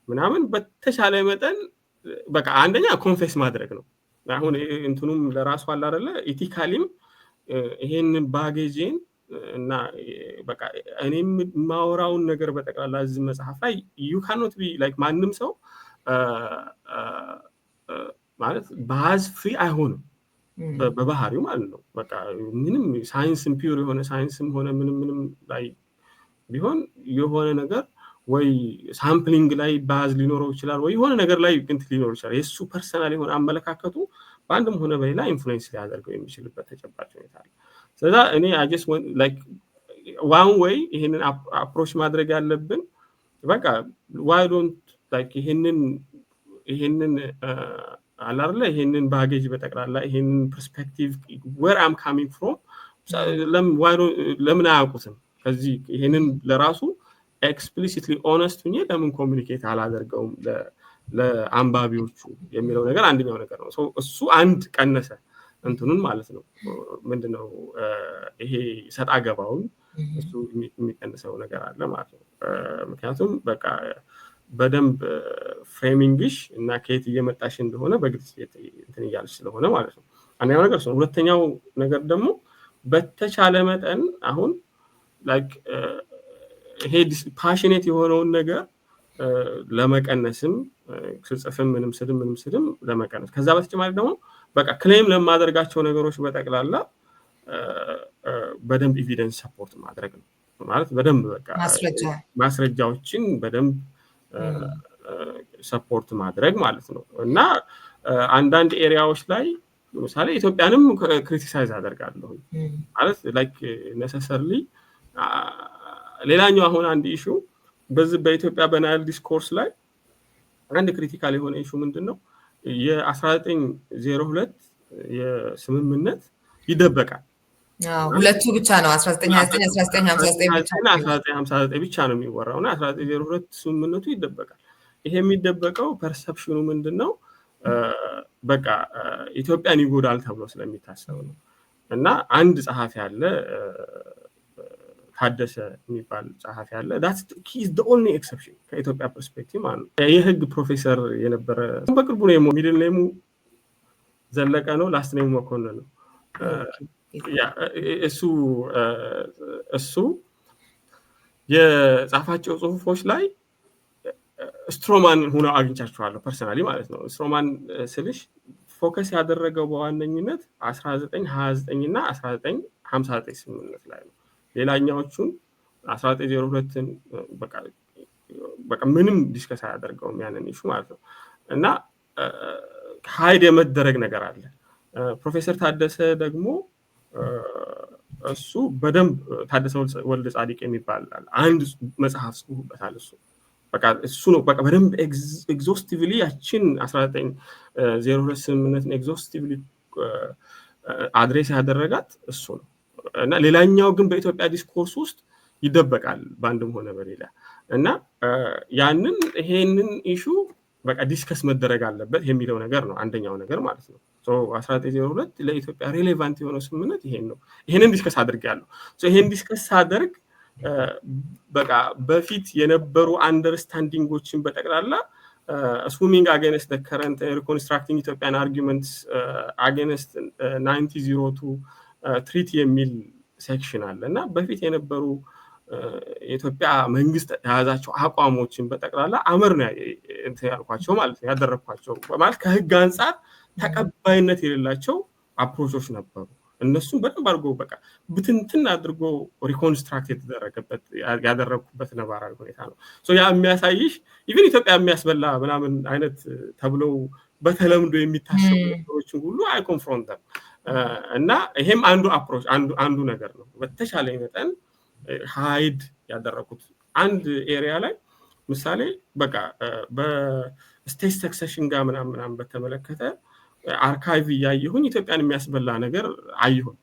ምናምን በተሻለ መጠን በቃ አንደኛ ኮንፌስ ማድረግ ነው። አሁን እንትኑም ለራሱ አለ አይደለ ኢቲካሊም ይሄንን ባጌጅን እና በቃ እኔም ማወራውን ነገር በጠቅላላ እዚህ መጽሐፍ ላይ you cannot be like ማንም ሰው ማለት ባዝ ፍሪ አይሆንም በባህሪው ማለት ነው። በቃ ምንም ሳይንስም ፒውር የሆነ ሳይንስም ሆነ ምንም ላይ ቢሆን የሆነ ነገር ወይ ሳምፕሊንግ ላይ ባዝ ሊኖረው ይችላል፣ ወይ የሆነ ነገር ላይ እንት ሊኖር ይችላል። የሱ ፐርሰናል የሆነ አመለካከቱ በአንድም ሆነ በሌላ ኢንፍሉዌንስ ሊያደርገው የሚችልበት ተጨባጭ ሁኔታ አለ። ስለዚህ እኔ I just want like one way ይሄንን አፕሮች ማድረግ ያለብን በቃ why don't like ይሄንን አላርለ ይሄንን ባጌጅ በጠቅላላ ይሄንን ፐርስፔክቲቭ where I'm coming from ለምን አያውቁትም? ከዚህ ይሄንን ለራሱ ኤክስፕሊሲትሊ ኦነስት ሆኜ ለምን ኮሙኒኬት አላደርገውም ለአንባቢዎቹ የሚለው ነገር አንደኛው ነገር ነው። እሱ አንድ ቀነሰ እንትኑን ማለት ነው። ምንድነው ይሄ ሰጣ ገባውን እሱ የሚቀንሰው ነገር አለ ማለት ነው። ምክንያቱም በቃ በደንብ ፍሬሚንግሽ እና ከየት እየመጣሽ እንደሆነ በግልጽ እንትን እያልሽ ስለሆነ ማለት ነው። አንደኛው ነገር ነው። ሁለተኛው ነገር ደግሞ በተቻለ መጠን አሁን ላይክ ይሄ ፓሽኔት የሆነውን ነገር ለመቀነስም ጽጽፍም ምንም ስድም ለመቀነስ ከዛ በተጨማሪ ደግሞ በቃ ክሌም ለማደርጋቸው ነገሮች በጠቅላላ በደንብ ኤቪደንስ ሰፖርት ማድረግ ነው ማለት በደንብ በቃ ማስረጃዎችን በደንብ ሰፖርት ማድረግ ማለት ነው። እና አንዳንድ ኤሪያዎች ላይ ለምሳሌ ኢትዮጵያንም ክሪቲሳይዝ አደርጋለሁ ማለት ላይክ ነሰሰርሊ ሌላኛው አሁን አንድ ኢሹ በዚህ በኢትዮጵያ በናይል ዲስኮርስ ላይ አንድ ክሪቲካል የሆነ ኢሹ ምንድነው የ1902 የስምምነት ይደበቃል። ሁለቱ ብቻ ነው 1959 ብቻ ነው የሚወራውና 1902 ስምምነቱ ይደበቃል። ይሄ የሚደበቀው ፐርሰፕሽኑ ምንድነው በቃ ኢትዮጵያን ይጎዳል ተብሎ ስለሚታሰብ ነው። እና አንድ ጸሐፊ አለ ታደሰ የሚባል ጸሐፊ አለ he is the only exception ከኢትዮጵያ ፐርስፔክቲቭ ማለት ነው። የህግ ፕሮፌሰር የነበረ በቅርቡ ነው ሚድል ኔሙ ዘለቀ ነው ላስት ኔሙ መኮንን ነው። እሱ የጻፋቸው ጽሁፎች ላይ ስትሮማን ሆነው አግኝቻቸዋለሁ ፐርሰናሊ ማለት ነው። ስትሮማን ስልሽ ፎከስ ያደረገው በዋነኝነት 1929 እና 1959 ስምምነት ላይ ነው። ሌላኛዎቹን 1902ን በቃ ምንም ዲስከስ አያደርገውም ያንን ኢሹ ማለት ነው። እና ሃይድ የመደረግ ነገር አለ። ፕሮፌሰር ታደሰ ደግሞ እሱ በደንብ ታደሰ ወልደ ጻዲቅ የሚባል አንድ መጽሐፍ ጽፎበታል። በቃ እሱ ነው በቃ በደንብ ኤግዞስቲቭሊ ያችን 1902 ስምምነትን ኤግዞስቲቭሊ አድሬስ ያደረጋት እሱ ነው። እና ሌላኛው ግን በኢትዮጵያ ዲስኮርስ ውስጥ ይደበቃል በአንድም ሆነ በሌላ እና ይሄንን ኢሹ በቃ ዲስከስ መደረግ አለበት የሚለው ነገር ነው አንደኛው ነገር ማለት ነው። 1902 ለኢትዮጵያ ሬሌቫንት የሆነው ስምምነት ይሄንን ዲስከስ አድርጌያለሁ። ይሄን ዲስከስ ሳደርግ በቃ በፊት የነበሩ አንደርስታንዲንጎችን በጠቅላላ ስዊሚንግ አጌንስት ከረንት ሪኮንስትራክቲንግ ኢትዮጵያን አርጊመንትስ አጌንስት 1902 ትሪቲ የሚል ሴክሽን አለ እና በፊት የነበሩ የኢትዮጵያ መንግስት የያዛቸው አቋሞችን በጠቅላላ አመር ነው ያልኳቸው ማለት ነው ያደረኳቸው ማለት ከህግ አንጻር ተቀባይነት የሌላቸው አፕሮቾች ነበሩ። እነሱም በደንብ አድርጎ በቃ ብትንትን አድርጎ ሪኮንስትራክት የተደረገበት ያደረኩበት ነባራዊ ሁኔታ ነው። ያ የሚያሳይሽ ኢቭን ኢትዮጵያ የሚያስበላ ምናምን አይነት ተብለው በተለምዶ የሚታሰቡ ነገሮችን ሁሉ አይ ኮንፍሮንት እና ይሄም አንዱ አፕሮች አንዱ ነገር ነው። በተሻለ መጠን ሃይድ ያደረኩት አንድ ኤሪያ ላይ ምሳሌ በቃ በስቴት ሰክሰሽን ጋር ምናምን በተመለከተ አርካይቭ እያየሁኝ ኢትዮጵያን የሚያስበላ ነገር አየሁኝ።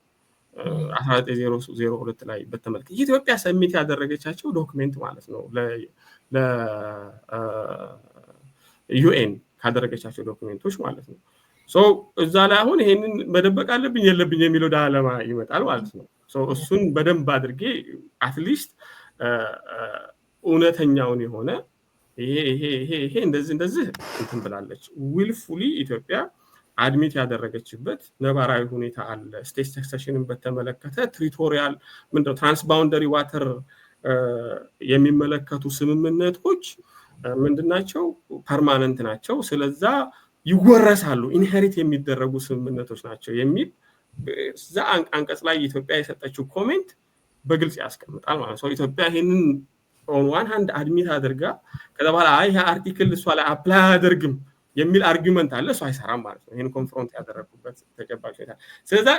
1902 ላይ በተመለከተ ኢትዮጵያ ሰሚት ያደረገቻቸው ዶክሜንት ማለት ነው ለዩኤን ካደረገቻቸው ዶክሜንቶች ማለት ነው። እዛ ላይ አሁን ይሄንን መደበቅ አለብኝ የለብኝ የሚለው ዳለማ ይመጣል ማለት ነው። እሱን በደንብ አድርጌ አትሊስት እውነተኛውን የሆነ ይሄ እንደዚህ እንትን ብላለች ዊልፉሊ ኢትዮጵያ አድሚት ያደረገችበት ነባራዊ ሁኔታ አለ። ስቴት ሰክሰሽንን በተመለከተ ትሪቶሪያል ምንድነው ትራንስባውንደሪ ዋተር የሚመለከቱ ስምምነቶች ምንድናቸው? ፐርማነንት ናቸው። ስለዛ ይወረሳሉ፣ ኢንሄሪት የሚደረጉ ስምምነቶች ናቸው የሚል እዛ አንቀጽ ላይ ኢትዮጵያ የሰጠችው ኮሜንት በግልጽ ያስቀምጣል ማለት ነው። ኢትዮጵያ ይሄንን ኦን ዋን ሃንድ አድሚት አድርጋ ከዛ በኋላ ይሄ አርቲክል እሷ ላይ አፕላይ አያደርግም የሚል አርጊመንት አለ። እሱ አይሰራም ማለት ነው። ይሄን ኮንፍሮንት ያደረኩበት ተጨባጭ ሁኔታ። ስለዛ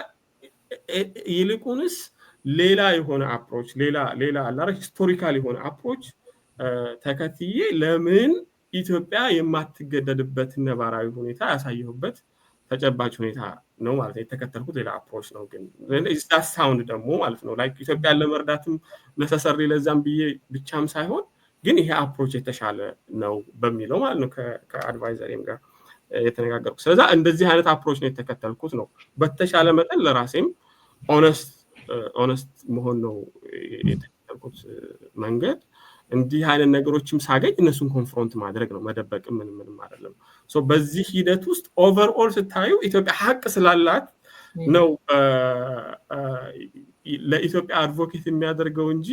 ይልቁንስ ሌላ የሆነ አፕሮች ሌላ ሂስቶሪካል የሆነ አፕሮች ተከትዬ ለምን ኢትዮጵያ የማትገደድበት ነባራዊ ሁኔታ ያሳየሁበት ተጨባጭ ሁኔታ ነው ማለት ነው። የተከተልኩት ሌላ አፕሮች ነው። ግን ሳውንድ ደግሞ ማለት ነው ላይክ ኢትዮጵያን ለመርዳትም ነሰሰሪ ለዛም ብዬ ብቻም ሳይሆን ግን ይሄ አፕሮች የተሻለ ነው በሚለው ማለት ነው ከአድቫይዘሪም ጋር የተነጋገርኩት። ስለዛ እንደዚህ አይነት አፕሮች ነው የተከተልኩት ነው። በተሻለ መጠን ለራሴም ኦነስት መሆን ነው የተከተልኩት መንገድ። እንዲህ አይነት ነገሮችም ሳገኝ እነሱን ኮንፍሮንት ማድረግ ነው፣ መደበቅ ምንም አይደለም። በዚህ ሂደት ውስጥ ኦቨርኦል ስታዩ ኢትዮጵያ ሀቅ ስላላት ነው ለኢትዮጵያ አድቮኬት የሚያደርገው እንጂ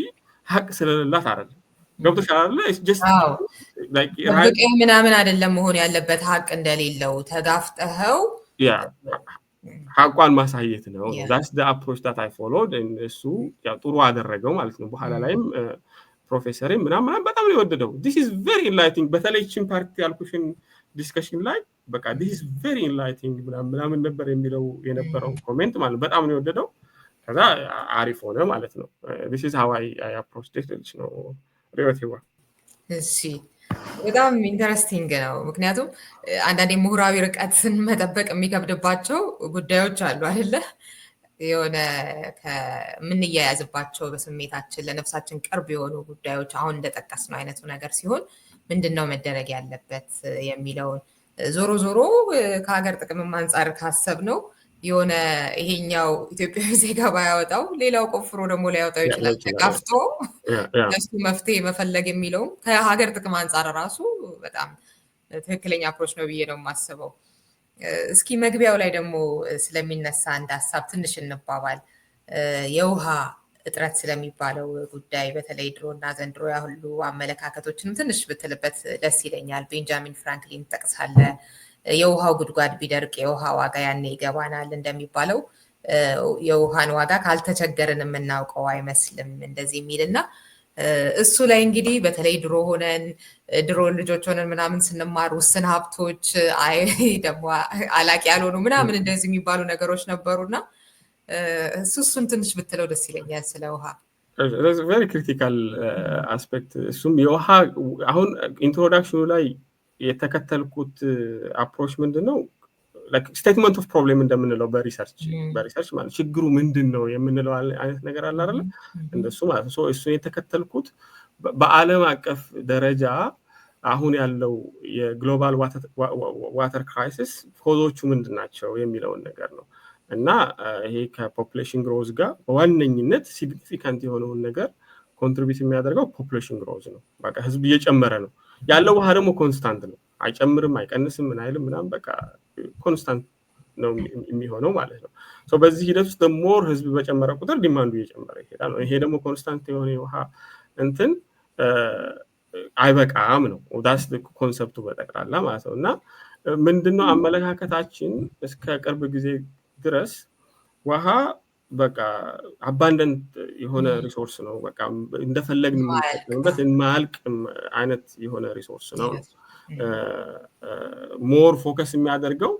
ሀቅ ስለሌላት አይደለም። ገብቶሻል? ምናምን አይደለም መሆን ያለበት ሀቅ እንደሌለው ተጋፍጠኸው ሀቋን ማሳየት ነው። ዛትስ ዘ አፕሮች ዳት አይ ፎሎድ። እሱ ያው ጥሩ አደረገው ማለት ነው። በኋላ ላይም ፕሮፌሰር ምናምን በጣም ነው የወደደው። ዲስ ኢዝ ቬሪ ኢንላይቲንግ። በተለይ ቺን ፓርቲ ያልኩሽን ዲስከሽን ላይ በቃ ዲስ ኢዝ ቬሪ ኢንላይቲንግ ምናምን ነበር የሚለው የነበረው ኮሜንት ማለት በጣም ነው የወደደው። ከዛ አሪፍ ሆነ ማለት ነው። ዲስ ኢዝ ሃው አይ አፕሮች ዲስ ነው ሪዮቲዋ። እሺ በጣም ኢንተረስቲንግ ነው። ምክንያቱም አንዳንዴ ምሁራዊ ርቀትን መጠበቅ የሚከብድባቸው ጉዳዮች አሉ አይደለ? የሆነ ከምንያያዝባቸው በስሜታችን ለነፍሳችን ቅርብ የሆኑ ጉዳዮች አሁን እንደጠቀስነው አይነቱ ነገር ሲሆን ምንድነው መደረግ ያለበት የሚለውን ዞሮ ከሀገር ጥቅምም አንጻር ካሰብነው የሆነ ይሄኛው ኢትዮጵያዊ ዜጋ ባያወጣው ሌላው ቆፍሮ ደግሞ ሊያወጣው ይችላል። ተጋፍጦ ለሱ መፍትሄ መፈለግ የሚለውም ከሀገር ጥቅም አንጻር ራሱ በጣም ትክክለኛ አፕሮች ነው ብዬ ነው የማስበው። እስኪ መግቢያው ላይ ደግሞ ስለሚነሳ አንድ ሀሳብ ትንሽ እንባባል። የውሃ እጥረት ስለሚባለው ጉዳይ በተለይ ድሮና ዘንድሮ ያሁሉ አመለካከቶችንም ትንሽ ብትልበት ደስ ይለኛል። ቤንጃሚን ፍራንክሊን ጠቅሳለ። የውሃው ጉድጓድ ቢደርቅ የውሃ ዋጋ ያኔ ይገባናል እንደሚባለው የውሃን ዋጋ ካልተቸገርን የምናውቀው አይመስልም እንደዚህ የሚልና እሱ ላይ እንግዲህ በተለይ ድሮ ልጆች ሆነን ምናምን ስንማር ውስን ሀብቶች ደግሞ አላቂ ያልሆኑ ምናምን እንደዚህ የሚባሉ ነገሮች ነበሩና እሱን ትንሽ ብትለው ደስ ይለኛል ስለ ውሃ። very critical aspect እሱም የውሃ አሁን ኢንትሮዳክሽኑ ላይ የተከተልኩት አፕሮች ምንድነው like statement of problem እንደምንለው በሪሰርች ማለት ችግሩ ምንድነው የምንለው አይነት ነገር አለ አይደል እንደሱ ማለት ነው እሱ የተከተልኩት በዓለም አቀፍ ደረጃ አሁን ያለው የግሎባል ዋተር ክራይሲስ ኮዞቹ ምንድናቸው የሚለውን ነገር ነው እና ይሄ ከፖፑሌሽን ግሮዝ ጋር በዋነኝነት ሲግኒፊካንት የሆነውን ነገር ኮንትሪቢዩት የሚያደርገው ፖፑሌሽን ግሮዝ ነው በቃ ህዝብ እየጨመረ ነው ያለው ውሃ ደግሞ ኮንስታንት ነው አይጨምርም አይቀንስም ምን አይልም ምናም በቃ ኮንስታንት ነው የሚሆነው ማለት ነው ሶ በዚህ ሂደት ውስጥ ሞር ህዝብ በጨመረ ቁጥር ዲማንዱ እየጨመረ ይሄዳል ይሄ ደግሞ ኮንስታንት የሆነ ውሃ እንትን አይበቃም ነው ዳስ ኮንሰፕቱ በጠቅላላ ማለት ነው እና ምንድነው አመለካከታችን እስከ ቅርብ ጊዜ ድረስ ውሃ በቃ አባንደንት የሆነ ሪሶርስ ነው በቃ እንደፈለግን የምንጠቀምበት የማያልቅ አይነት የሆነ ሪሶርስ ነው ሞር ፎከስ የሚያደርገው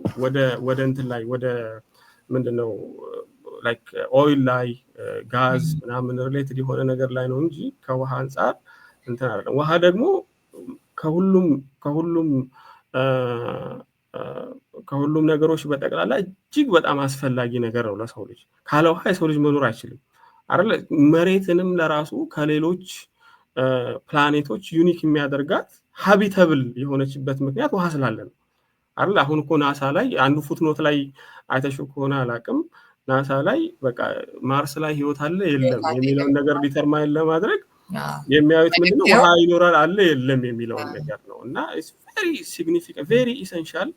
ወደ እንትን ላይ ወደ ምንድነው ላይክ ኦይል ላይ ጋዝ ምናምን ሪሌትድ የሆነ ነገር ላይ ነው እንጂ ከውሃ አንፃር እንትን አይደለም ውሃ ደግሞ ከሁሉም ነገሮች በጠቅላላ እጅግ በጣም አስፈላጊ ነገር ነው ለሰው ልጅ ካለ ውሃ የሰው ልጅ መኖር አይችልም አይደል መሬትንም ለራሱ ከሌሎች ፕላኔቶች ዩኒክ የሚያደርጋት ሃቢታብል የሆነችበት ምክንያት ውሃ ስላለ ነው አይደል አሁን እኮ ናሳ ላይ አንዱ ፉትኖት ላይ አይተሽው ከሆነ አላቅም ናሳ ላይ በቃ ማርስ ላይ ህይወት አለ የለም የሚለውን ነገር ዲተርማይን ለማድረግ የሚያዩት ምንድነው ውሃ ይኖራል አለ የለም የሚለውን ነገር ነው እና it's very significant very essential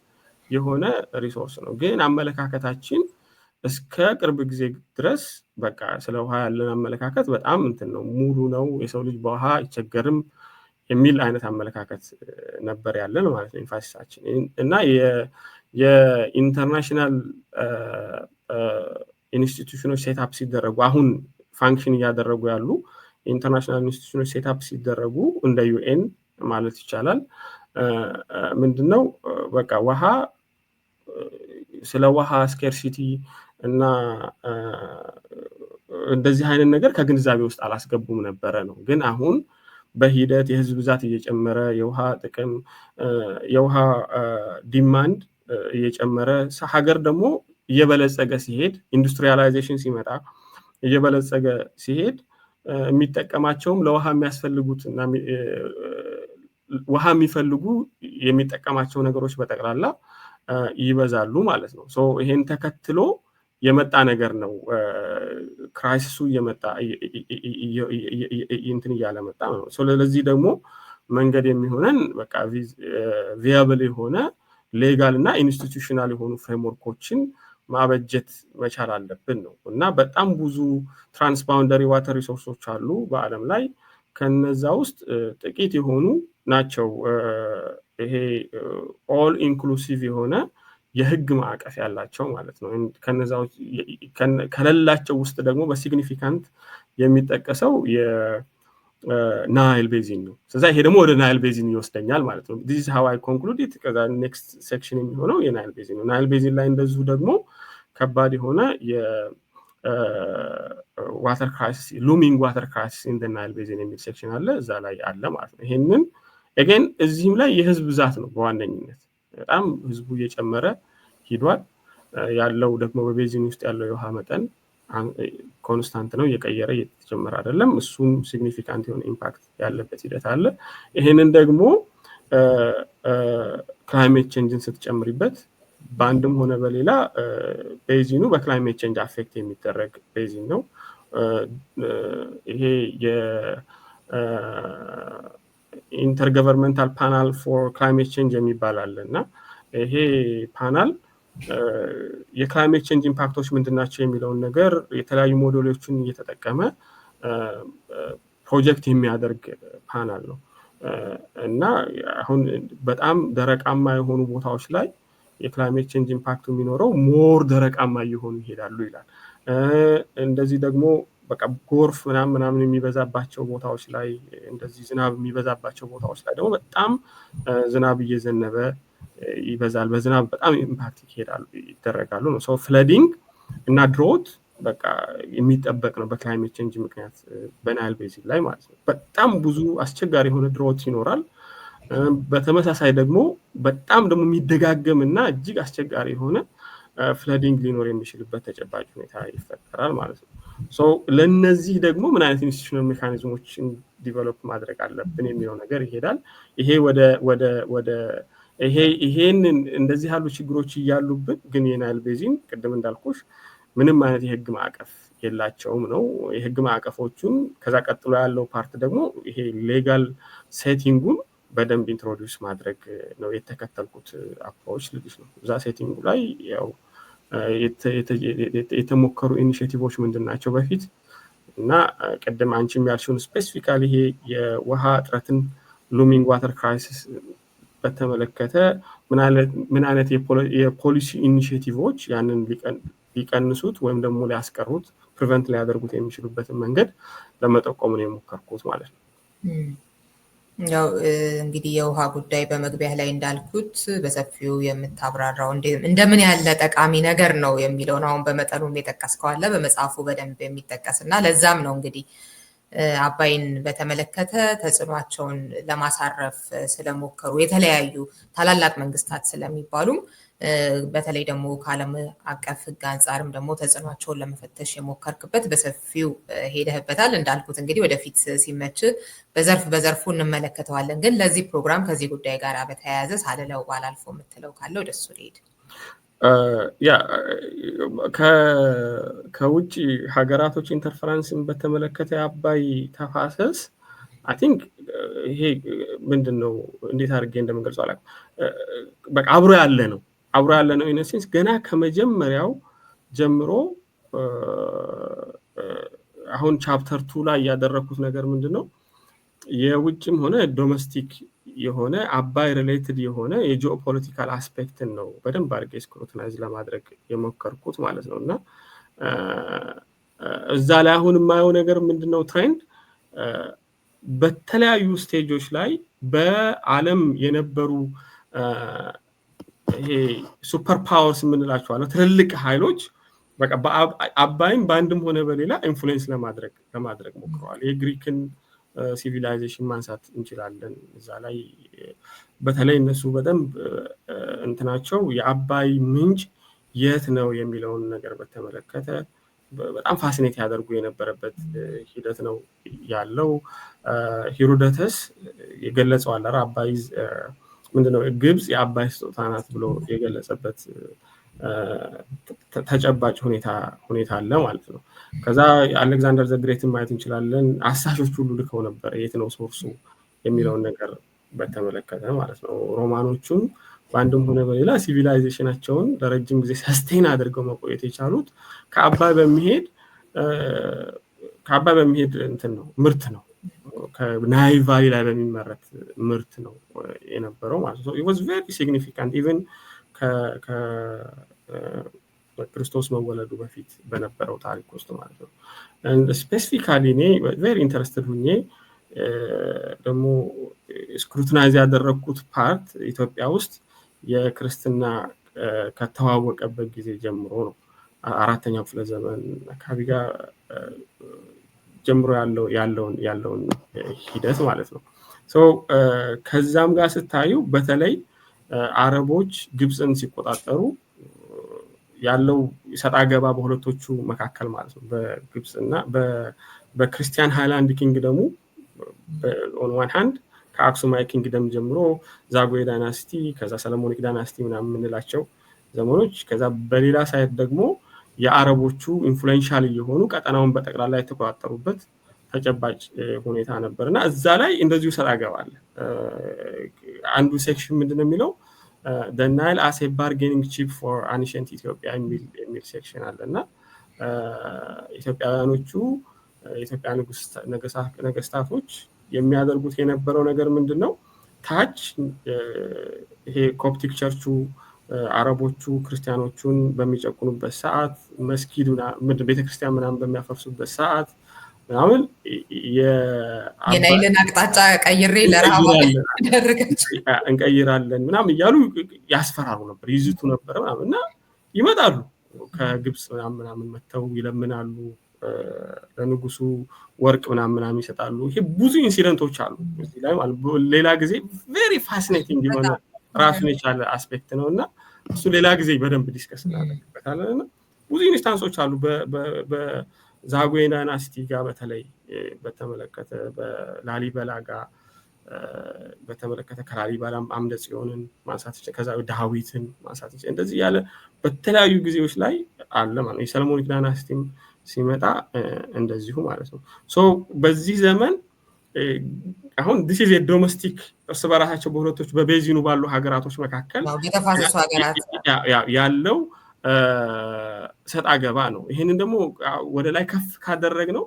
የሆነ ሪሶርስ ነው ግን አመለካከታችን እስከ ቅርብ ጊዜ ድረስ በቃ ስለ ውሃ ያለን አመለካከት በጣም እንትን ነው ሙሉ ነው የሰው ልጅ በውሃ አይቸገርም የሚል አይነት አመለካከት ነበር ያለን ማለት ነው ኢንፋሲሳችን እና የኢንተርናሽናል ኢንስቲትዩሽኖች ሴትአፕ ሲደረጉ አሁን ፋንክሽን እያደረጉ ያሉ ኢንተርናሽናል ኢንስቲትዩሽኖች ሴትአፕ ሲደረጉ እንደ ዩኤን ማለት ይቻላል ምንድነው በቃ ውሃ ስለ ውሃ ስኬርሲቲ እና እንደዚህ አይነት ነገር ከግንዛቤ ውስጥ አላስገቡም ነበረ ነው ግን አሁን በሂደት የህዝብ ብዛት እየጨመረ የውሃ ጥቅም የውሃ ዲማንድ እየጨመረ ሀገር ደግሞ እየበለጸገ ሲሄድ ኢንዱስትሪያላይዜሽን ሲመጣ እየበለጸገ ሲሄድ የሚጠቀማቸውም ለውሃ የሚያስፈልጉት እና ውሃ የሚፈልጉ የሚጠቀማቸው ነገሮች በጠቅላላ ይበዛሉ ማለት ነው ሶ ይሄን ተከትሎ የመጣ ነገር ነው ክራይሲሱ የመጣ እንትን እያለ መጣ ነው ሶ ለዚህ ደግሞ መንገድ የሚሆነን በቃ ቪያብል የሆነ ሌጋል እና ኢንስቲትዩሽናል የሆኑ ፍሬምወርኮችን ማበጀት መቻል አለብን ነው እና በጣም ብዙ ትራንስባውንደሪ ዋተር ሪሶርሶች አሉ በአለም ላይ ከነዛ ውስጥ ጥቂት የሆኑ ናቸው ይሄ ኦል ኢንክሉሲቭ የሆነ የህግ ማዕቀፍ ያላቸው ማለት ነው ከነዛው ከሌላቸው ውስጥ ደግሞ በሲግኒፊካንት የሚጠቀሰው የናይል ቤዚን ነው ስለዚህ ይሄ ደግሞ ወደ ናይል ቤዚን ይወስደኛል ማለት ነው this is how I conclude it ከዛ next section የሚሆነው የናይል ቤዚን ነው ናይል ቤዚን ላይ እንደዚሁ ደግሞ ከባድ የሆነ ዋተር ክራይሲስ looming water crisis in the Nile basin የሚል ሴክሽን አለ እዛ ላይ አለ ማለት ነው ይሄንን again እዚህም ላይ የህዝብ ብዛት ነው በዋነኝነት በጣም ህዝቡ እየጨመረ ሂዷል ያለው ደግሞ በቤዚን ውስጥ ያለው የውሃ መጠን ኮንስታንት ነው እየቀየረ እየተጨመረ አይደለም እሱም ሲግኒፊካንት የሆነ ኢምፓክት ያለበት ሂደት አለ ይሄንን ደግሞ ክላይሜት ቼንጅን ስትጨምሪበት በአንድም ሆነ በሌላ ቤዚኑ በክላይሜት ቼንጅ አፌክት የሚደረግ ቤዚን ነው ይሄ ኢንተርገቨርንመንታል ፓናል ፎር ክላይሜት ቼንጅ የሚባል አለና ይሄ ፓናል የክላይሜት ቼንጅ ኢምፓክቶች ምንድናቸው የሚለውን ነገር የተለያዩ ሞዴሎችን እየተጠቀመ ፕሮጀክት የሚያደርግ ፓናል ነው እና አሁን በጣም ደረቃማ የሆኑ ቦታዎች ላይ የክላይሜት ቼንጅ ኢምፓክቱ የሚኖረው ሞር ደረቃማ እየሆኑ ይሄዳሉ ይላል እንደዚህ ደግሞ በቃ ጎርፍ ምናምን የሚበዛባቸው ቦታዎች ላይ እንደዚህ ዝናብ የሚበዛባቸው ቦታዎች ላይ ደግሞ በጣም ዝናብ እየዘነበ ይበዛል በዝናብ በጣም ኢምፓክት ይደረጋሉ ነው ሶ ፍለዲንግ እና ድሮት በቃ የሚጠበቅ ነው በክላይሜት ቼንጅ ምክንያት በናይል ቤዚን ላይ ማለት ነው። በጣም ብዙ አስቸጋሪ የሆነ ድሮት ይኖራል። በተመሳሳይ ደግሞ በጣም ደግሞ የሚደጋገምና እጅግ አስቸጋሪ የሆነ ፍለዲንግ ሊኖር የሚችልበት ተጨባጭ ሁኔታ ይፈጠራል ማለት ነው። ለነዚህ ደግሞ ምን አይነት ኢንስቲትዩሽናል ሜካኒዝሞችን ዲቨሎፕ ማድረግ አለብን የሚለው ነገር ይሄዳል። ይሄ ወደ ይሄንን እንደዚህ ያሉ ችግሮች እያሉብን ግን የናይል ቤዚን ቅድም እንዳልኩሽ ምንም አይነት የህግ ማዕቀፍ የላቸውም ነው። የህግ ማዕቀፎቹን ከዛ ቀጥሎ ያለው ፓርት ደግሞ ይሄ ሌጋል ሴቲንጉን በደንብ ኢንትሮዲውስ ማድረግ ነው የተከተልኩት አፕሮች ልልሽ ነው። እዛ ሴቲንጉ ላይ ያው የተሞከሩ ኢኒሼቲቮች ምንድን ናቸው በፊት እና ቅድም አንቺም ያልሽውን ስፔሲፊካሊ ይሄ የውሃ እጥረትን ሉሚንግ ዋተር ክራይሲስ በተመለከተ ምን አይነት የፖሊሲ ኢኒሼቲቮች ያንን ሊቀንሱት ወይም ደግሞ ሊያስቀሩት ፕሪቨንት ሊያደርጉት የሚችሉበትን መንገድ ለመጠቆም ነው የሞከርኩት ማለት ነው። ያው እንግዲህ የውሃ ጉዳይ በመግቢያ ላይ እንዳልኩት በሰፊው የምታብራራው እንደምን ያለ ጠቃሚ ነገር ነው የሚለውን አሁን በመጠኑም የጠቀስከው አለ በመጽሐፉ በደንብ የሚጠቀስ እና ለዛም ነው እንግዲህ አባይን በተመለከተ ተጽዕኖአቸውን ለማሳረፍ ስለሞከሩ የተለያዩ ታላላቅ መንግስታት ስለሚባሉም በተለይ ደግሞ ከዓለም አቀፍ ህግ አንጻርም ደግሞ ተጽዕኖአቸውን ለመፈተሽ የሞከርክበት በሰፊው ሄደህበታል። እንዳልኩት እንግዲህ ወደፊት ሲመች በዘርፉ እንመለከተዋለን። ግን ለዚህ ፕሮግራም ከዚህ ጉዳይ ጋር በተያያዘ ሳልለው ባላልፎ የምትለው ካለ ወደሱ ልሄድ። ያ ከውጭ ሀገራቶች ኢንተርፈረንስን በተመለከተ የአባይ ተፋሰስ አይ ቲንክ ይሄ ምንድነው እንዴት አድርጌ እንደምንገልጸው አላውቅም። በቃ አብሮ ያለ ነው ኢነሴንስ ገና ከመጀመሪያው ጀምሮ አሁን ቻፕተር 2 ላይ ያደረኩት ነገር ምንድነው የውጭም ሆነ ዶሜስቲክ የሆነ አባይ ሪሌትድ የሆነ የጂኦፖለቲካል አስፔክትን ነው በደንብ አድርጌ ስክሩቲናይዝ ለማድረግ የሞከርኩት ማለት ነው። እና እዛ ላይ አሁን የማየው ነገር ምንድነው ትሬንድ በተለያዩ ስቴጆች ላይ በዓለም የነበሩ ይሄ ሱፐር ፓወርስ የምንላቸው አለ ትልልቅ ኃይሎች በቃ አባይን በአንድም ሆነ በሌላ ኢንፍሉዌንስ ለማድረግ ሞክረዋል። የግሪክን ሲቪላይዜሽን ማንሳት እንችላለን። እዛ ላይ በተለይ እነሱ በደንብ እንትናቸው የአባይ ምንጭ የት ነው የሚለውን ነገር በተመለከተ በጣም ፋሲኔት ያደርጉ የነበረበት ሂደት ነው ያለው። ሂሮዶተስ የገለጸው አለ አባይ ምንድነው ግብጽ የአባይ ስጦታ ናት ብሎ የገለጸበት ተጨባጭ ሁኔታ አለ ማለት ነው። ከዛ አሌክዛንደር ዘግሬትን ማየት እንችላለን። አሳሾች ሁሉ ልከው ነበር የት ነው ሶርሱ የሚለውን ነገር በተመለከተ ማለት ነው። ሮማኖቹም በአንድም ሆነ በሌላ ሲቪላይዜሽናቸውን ለረጅም ጊዜ ሰስቴን አድርገው መቆየት የቻሉት ከአባይ በሚሄድ እንትን ነው ምርት ነው ከናይል ቫሊ ላይ በሚመረት ምርት ነው የነበረው ማለት ነው። it was very significant even ክርስቶስ መወለዱ በፊት በነበረው ታሪክ ውስጥ ማለት ነው። and specifically እኔ very interested ሁኜ ደግሞ ስክሩቲናይዝ ያደረኩት ፓርት ኢትዮጵያ ውስጥ የክርስትና ከተዋወቀበት ጊዜ ጀምሮ ነው። 4ኛው ክፍለ ዘመን አካባቢ ጋር ጀምሮ ያለውን ሂደት ማለት ነው። ከዛም ጋር ስታዩ በተለይ አረቦች ግብፅን ሲቆጣጠሩ ያለው ሰጣ ገባ በሁለቶቹ መካከል ማለት ነው በግብፅና በክርስቲያን ሃይላንድ ኪንግደሙ on one hand ከአክሱማይ ኪንግደም ጀምሮ ዛጉዌ ዳይናስቲ ከዛ ሰለሞኒክ ዳይናስቲ ምናምን የምንላቸው ዘመኖች ከዛ በሌላ ሳይት ደግሞ የአረቦቹ ኢንፍሉዌንሻል የሆኑ ቀጠናውን በጠቅላላ የተቆጣጠሩበት ተጨባጭ ሁኔታ ነበርና እዛ ላይ እንደዚሁ ሰጣ ገባ አለ። አንዱ ሴክሽን ምንድነው የሚለው the Nile as a bargaining chip for ancient Ethiopia የሚል ሴክሽን አለና ኢትዮጵያውያኖቹ የኢትዮጵያ ነገስታቶች የሚያደርጉት የነበረው ነገር ምንድነው ታች ይሄ ኮፕቲክ ቸርቹ አረቦቹ ክርስቲያኖቹን በሚጨቁኑበት ሰዓት መስጊድ ቤተክርስቲያን ምናምን በሚያፈርሱበት ሰዓት ምናምን የናይልን አቅጣጫ ቀይሬ ለራማ እንቀይራለን ምናምን እያሉ ያስፈራሩ ነበር ይዝቱ ነበር ምናምን እና ይመጣሉ ከግብጽ ምናምን መተው ይለምናሉ ለንጉሱ ወርቅ ምናምን ይሰጣሉ። ይሄ ብዙ ኢንሲደንቶች አሉ እዚህ ላይ ማለት ሌላ ጊዜ ቬሪ ፋሲኔቲንግ የሆነ ራሱን የቻለ አስፔክት ነውና እሱ ሌላ ጊዜ በደንብ ዲስከስ እናደርግበታለን። ብዙ ኢንስታንሶች አሉ በዛጉዌ ዳይናስቲ ጋር በተለይ በተመለከተ በላሊበላ ጋር በተመለከተ ከላሊበላ አምደ ጽዮንን ማንሳት ከዛ ዳዊትን ማንሳት እንደዚህ ያለ በተለያዩ ጊዜዎች ላይ አለ ማለት ነው። የሰለሞኒክ ዳይናስቲም ሲመጣ እንደዚሁ ማለት ነው። ሶ በዚህ ዘመን አሁን this is a domestic እርስ በራሳቸው በሁለቶች በቤዚኑ ባሉ ሀገራቶች መካከል የተፋሰሱ ሀገራት ያለው ሰጣ ገባ ነው። ይሄንን ደግሞ ወደ ላይ ከፍ ካደረግነው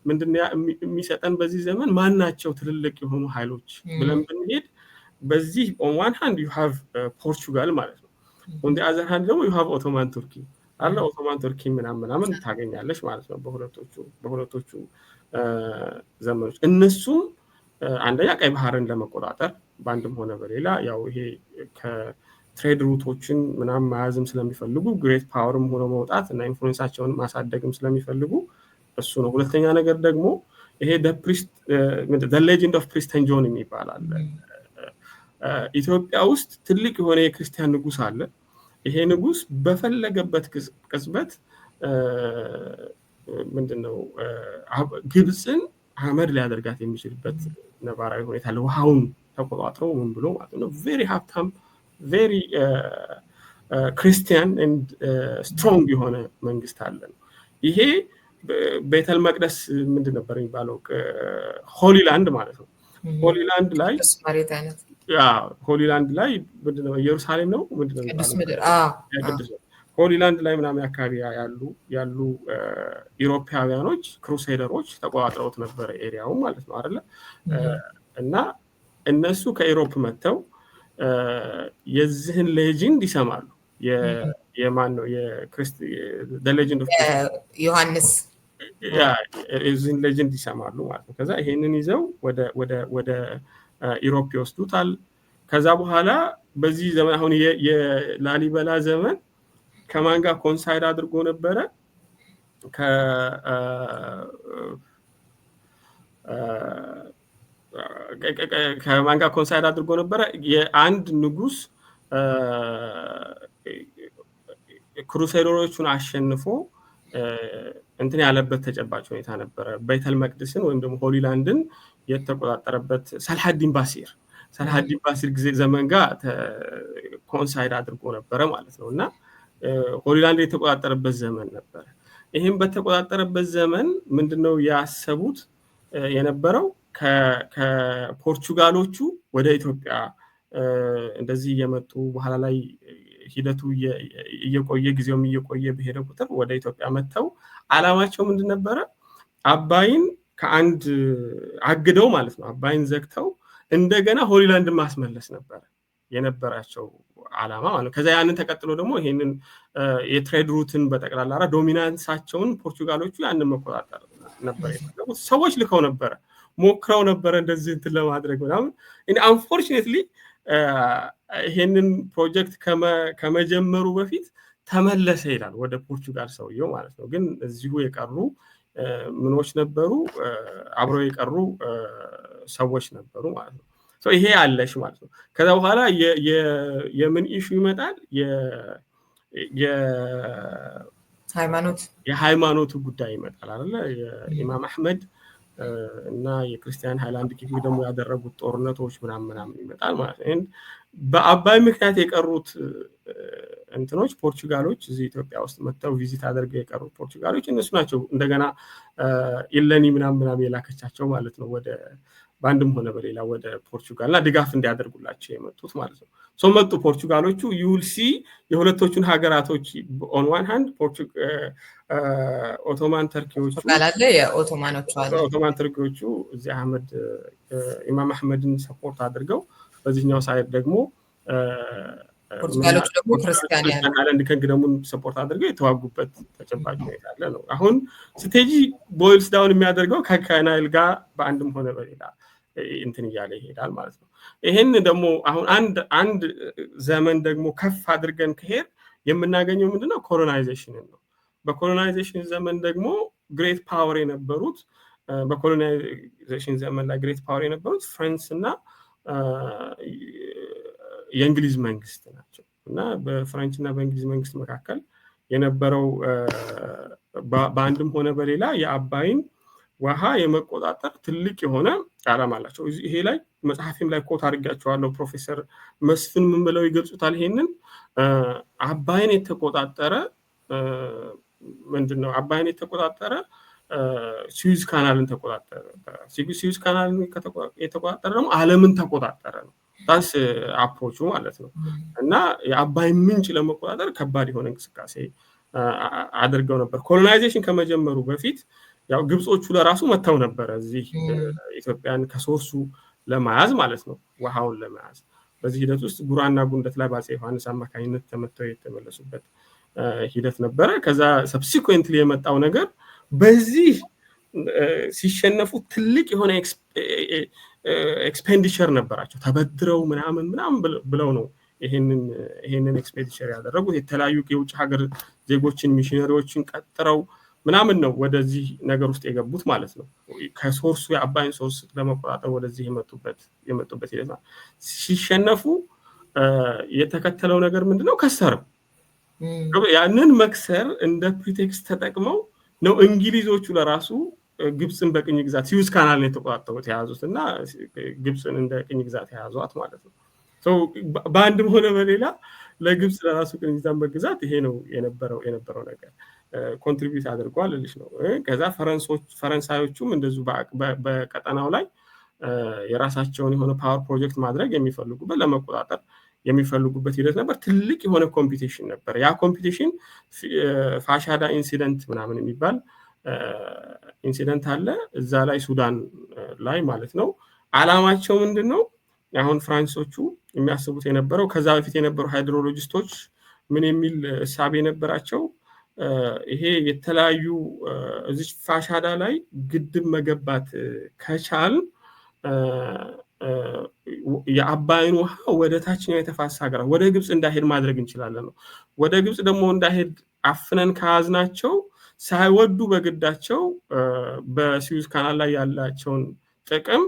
ምንድነው የሚሰጠን በዚህ ዘመን ማናቸው ትልልቅ የሆኑ ኃይሎች ብለን ብንሄድ በዚህ on one hand you have Portugal ማለት ነው። on the other hand ደግሞ you have Ottoman Turkey አለ ኦቶማን ቱርኪ ምናምን ታገኛለሽ ማለት ነው በሁለቶቹ ዘመኖች። እነሱም አንደኛ ቀይ ባህርን ለመቆጣጠር ባንድም ሆነ በሌላ ያው ይሄ ከትሬድ ሩቶችን ምናምን ማያዝም ስለሚፈልጉ ግሬት ፓወርም ሆኖ መውጣት እና ኢንፍሉዌንሳቸውን ማሳደግም ስለሚፈልጉ እሱ ነው። ሁለተኛ ነገር ደግሞ ይሄ the legend of Priest John የሚባላል ኢትዮጵያ ውስጥ ትልቅ የሆነ የክርስቲያን ንጉስ አለ። ይሄ ንጉስ በፈለገበት ቅጽበት ምንድነው ግብጽን አመድ ሊያደርጋት የሚችልበት ነባራዊ ሁኔታ አለ። ውሃውን ተቆጣጥሮ ምን ብሎ ማለት ነው ቬሪ ሃፕታም ቬሪ ክርስቲያን ኤንድ ስትሮንግ የሆነ መንግስት አለ። ይሄ ቤተል መቅደስ ምንድን ነበር የሚባለው ሆሊላንድ ማለት ነው። ሆሊላንድ ላይ ሆሊላንድ ላይ ምንድነው ኢየሩሳሌም ነው ምንድነው ቅዱስ ምድር ሆሊላንድ ላይ ምናምን አካባቢ ያሉ ኢሮፓውያኖች ክሩሴደሮች ተቆጣጥረውት ነበር ኤሪያው ማለት ነው አይደለ? እና እነሱ ከኢሮፕ መተው የዚህን ሌጀንድ ይሰማሉ። የማን ነው the legend of ዮሐንስ የዚህን ሌጀንድ ይሰማሉ ማለት ነው። ከዛ ይሄንን ይዘው ወደ ኢሮፕ ይወስዱታል። ከዛ በኋላ በዚህ ዘመን አሁን የላሊበላ ዘመን ከማን ጋር ኮንሳይድ አድርጎ ነበረ? ከማን ጋር ኮንሳይድ አድርጎ ነበረ? የአንድ ንጉስ ክሩሴደሮቹን አሸንፎ እንትን ያለበት ተጨባጭ ሁኔታ ነበረ። ቤተል መቅደስን ወይም ደግሞ ሆሊላንድን የተቆጣጠረበት ሰልሐዲን ባሲር ጊዜ ዘመን ጋር ኮንሳይድ አድርጎ ነበረ ማለት ነው። እና ሆሊላንድ የተቆጣጠረበት ዘመን ነበረ። ይሄን በተቆጣጠረበት ዘመን ምንድነው ያሰቡት የነበረው ከፖርቹጋሎቹ ወደ ኢትዮጵያ እንደዚህ እየመጡ በኋላ ላይ ሂደቱ እየቆየ ጊዜውም እየቆየ በሄደ ቁጥር ወደ ኢትዮጵያ መተው አላማቸው ምንድን ነበረ? አባይን ከአንድ አግደው ማለት ነው አባይን ዘግተው እንደገና ሆሊላንድን ማስመለስ ነበር የነበራቸው አላማ ማለት ነው። ከዛ ያንን ተቀጥሎ ደግሞ ይሄንን የትሬድ ሩትን በጠቅላላ ዶሚናንሳቸውን ፖርቹጋሎቹ ያንን መቆጣጠር ነበር የፈለጉት። ሰዎች ልከው ነበረ ሞክረው ነበረ እንደዚህ እንትን ለማድረግ ምናምን አንፎርቹኔትሊ ይሄንን ፕሮጀክት ከመጀመሩ በፊት ተመለሰ ይላል ወደ ፖርቹጋል ሰውየው ማለት ነው። ግን እዚሁ የቀሩ ምኖች ነበሩ አብረው የቀሩ ሰዎች ነበሩ ማለት ነው። ይሄ አለሽ ማለት ነው። ከዛ በኋላ የምን ኢሹ ይመጣል? የሃይማኖቱ ጉዳይ ይመጣል አይደለ? የኢማም አህመድ እና የክርስቲያን ሃይላንድ ኪንግ ደግሞ ያደረጉት ጦርነቶች ምናምን ይመጣል ማለት ነው። በአባይ ምክንያት የቀሩት እንትኖች ፖርቹጋሎች እዚህ ኢትዮጵያ ውስጥ መጥተው ቪዚት አድርገው የቀሩት ፖርቹጋሎች እነሱ ናቸው እንደገና ኢለኒ ምናምን የላከቻቸው ማለት ነው ወደ ባንድም ሆነ በሌላ ወደ ፖርቹጋልና ድጋፍ እንዲያደርጉላቸው የመጡት ማለት ነው። መጡ ፖርቹጋሎቹ ዩልሲ የሁለቶቹን ሀገራቶች ኦን ዋን ሃንድ ኦቶማን ተርኪዎቹ አለ ኦቶማን ተርኪዎቹ እዚህ ኢማም አህመድን ሰፖርት አድርገው በዚህኛው ሳይድ ደግሞ ፖርቹጋሎቹ ደግሞ ክርስቲያን ሃይላንድ ኪንግደሙን ሰፖርት አድርገው የተዋጉበት ተጨባጭ ሁኔታ አለ ነው። አሁን ስትራቴጂ ቦይልስ ዳውን የሚያደርገው ከናይል ጋር በአንድም ሆነ በሌላ እንትን እያለ ይሄዳል ማለት ነው። ይሄን ደግሞ አሁን አንድ ዘመን ደግሞ ከፍ አድርገን ከሄድ የምናገኘው ምንድነው ኮሎናይዜሽን ነው። በኮሎናይዜሽን ዘመን ደግሞ ግሬት ፓወር የነበሩት በኮሎናይዜሽን ዘመን ላይ ግሬት ፓወር የነበሩት ፍራንስ እና የእንግሊዝ መንግስት ናቸው እና በፍራንስ እና በእንግሊዝ መንግስት መካከል የነበረው በአንድም ሆነ በሌላ የአባይን ውሃ የመቆጣጠር ትልቅ የሆነ ዓላማ አላቸው። ይሄ ላይ መጽሐፊም ላይ ኮት አድርጋቸዋለሁ። ፕሮፌሰር መስፍን ምን ብለው ይገልጹታል? ይሄንን አባይን የተቆጣጠረ ምንድነው? አባይን የተቆጣጠረ ስዊዝ ካናልን ተቆጣጠረ። ስዊዝ ካናልን የተቆጣጠረ ደግሞ ዓለምን ተቆጣጠረ ነው። ታስ አፕሮቹ ማለት ነው። እና የአባይ ምንጭ ለመቆጣጠር ከባድ የሆነ እንቅስቃሴ አድርገው ነበር። ኮሎናይዜሽን ከመጀመሩ በፊት ያው ግብጾቹ ለራሱ መተው ነበር እዚህ ኢትዮጵያን ከሶርሱ ለማያዝ ማለት ነው፣ ውሃውን ለማያዝ። በዚህ ሂደት ውስጥ ጉራና ጉንደት ላይ በአፄ ዮሐንስ አማካኝነት ተመተው የተመለሱበት ሂደት ነበረ። ከዛ ሰብሲኩዌንትሊ የመጣው ነገር በዚህ ሲሸነፉ ትልቅ የሆነ ኤክስፔንዲቸር ነበራቸው። ተበድረው ምናምን ብለው ነው ይሄንን ኤክስፔንዲቸር ያደረጉት። የተለያዩ የውጭ ሀገር ዜጎችን ሚሽነሪዎችን ቀጥረው ምናምን ነው ወደዚህ ነገር ውስጥ የገቡት ማለት ነው። ከሶርሱ የአባይን ሶርስ ለመቆጣጠር ወደዚህ የመጡበት ሂደት ነው። ሲሸነፉ የተከተለው ነገር ምንድነው? ከሰር። ያንን መክሰር እንደ ፕሪቴክስት ተጠቅመው ነው እንግሊዞቹ ለራሱ ግብፅን በቅኝ ግዛት ስዊዝ ካናልን የተቆጣጠሩት የያዙት እና ግብፅን እንደ ቅኝ ግዛት የያዟት ማለት ነው። በአንድም ሆነ በሌላ ለግብፅ ለራሱ ቅኝ ግዛት መግዛት ይሄ ነው የነበረው ነገር ኮንትሪቢዩት አድርጓል ልልሽ ነው። ከዛ ፈረንሳዮቹም እንደዚሁ በቀጠናው ላይ የራሳቸውን የሆነ ፓወር ፕሮጀክት ማድረግ የሚፈልጉበት ለመቆጣጠር የሚፈልጉበት ሂደት ነበር። ትልቅ የሆነ ኮምፒቲሽን ነበር። ያ ኮምፒቲሽን ፋሻዳ ኢንሲደንት ምናምን የሚባል ኢንሲደንት አለ እዛ ላይ ሱዳን ላይ ማለት ነው። አላማቸው ምንድነው? አሁን ፍራንሶቹ የሚያስቡት የነበረው ከዛ በፊት የነበሩ ሃይድሮሎጂስቶች ምን የሚል እሳቤ ነበራቸው? ይሄ የተለያዩ እዚህ ፋሻዳ ላይ ግድብ መገንባት ከቻል የአባይን ውሃ ወደ ታችኛው የተፋሰስ ሀገራት ወደ ግብፅ እንዳይሄድ ማድረግ እንችላለን ነው። ወደ ግብፅ ደግሞ እንዳይሄድ አፍነን ከያዝናቸው ሳይወዱ በግዳቸው በስዊዝ ካናል ላይ ያላቸውን ጥቅም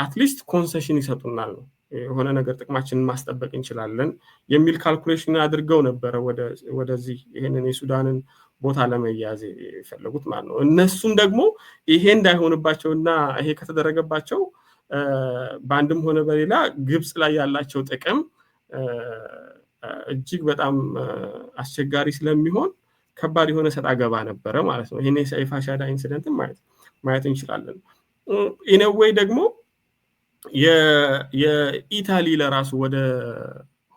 አትሊስት ኮንሰሽን ይሰጡናል ነው። የሆነ ነገር ጥቅማችንን ማስጠበቅ እንችላለን የሚል ካልኩሌሽን አድርገው ነበረ ወደዚህ ይሄንን የሱዳንን ቦታ ለመያዝ የፈለጉት ማለት ነው። እነሱም ደግሞ ይሄ እንዳይሆንባቸውና ይሄ ከተደረገባቸው በአንድም ሆነ በሌላ ግብፅ ላይ ያላቸው ጥቅም እጅግ በጣም አስቸጋሪ ስለሚሆን ከባድ የሆነ ሰጣ ገባ ነበረ ማለት ነው። ይሄን የፋሻዳ ኢንሲደንትን ማየት እንችላለን። ኢነዌይ ደግሞ የኢታሊ ለራሱ ወደ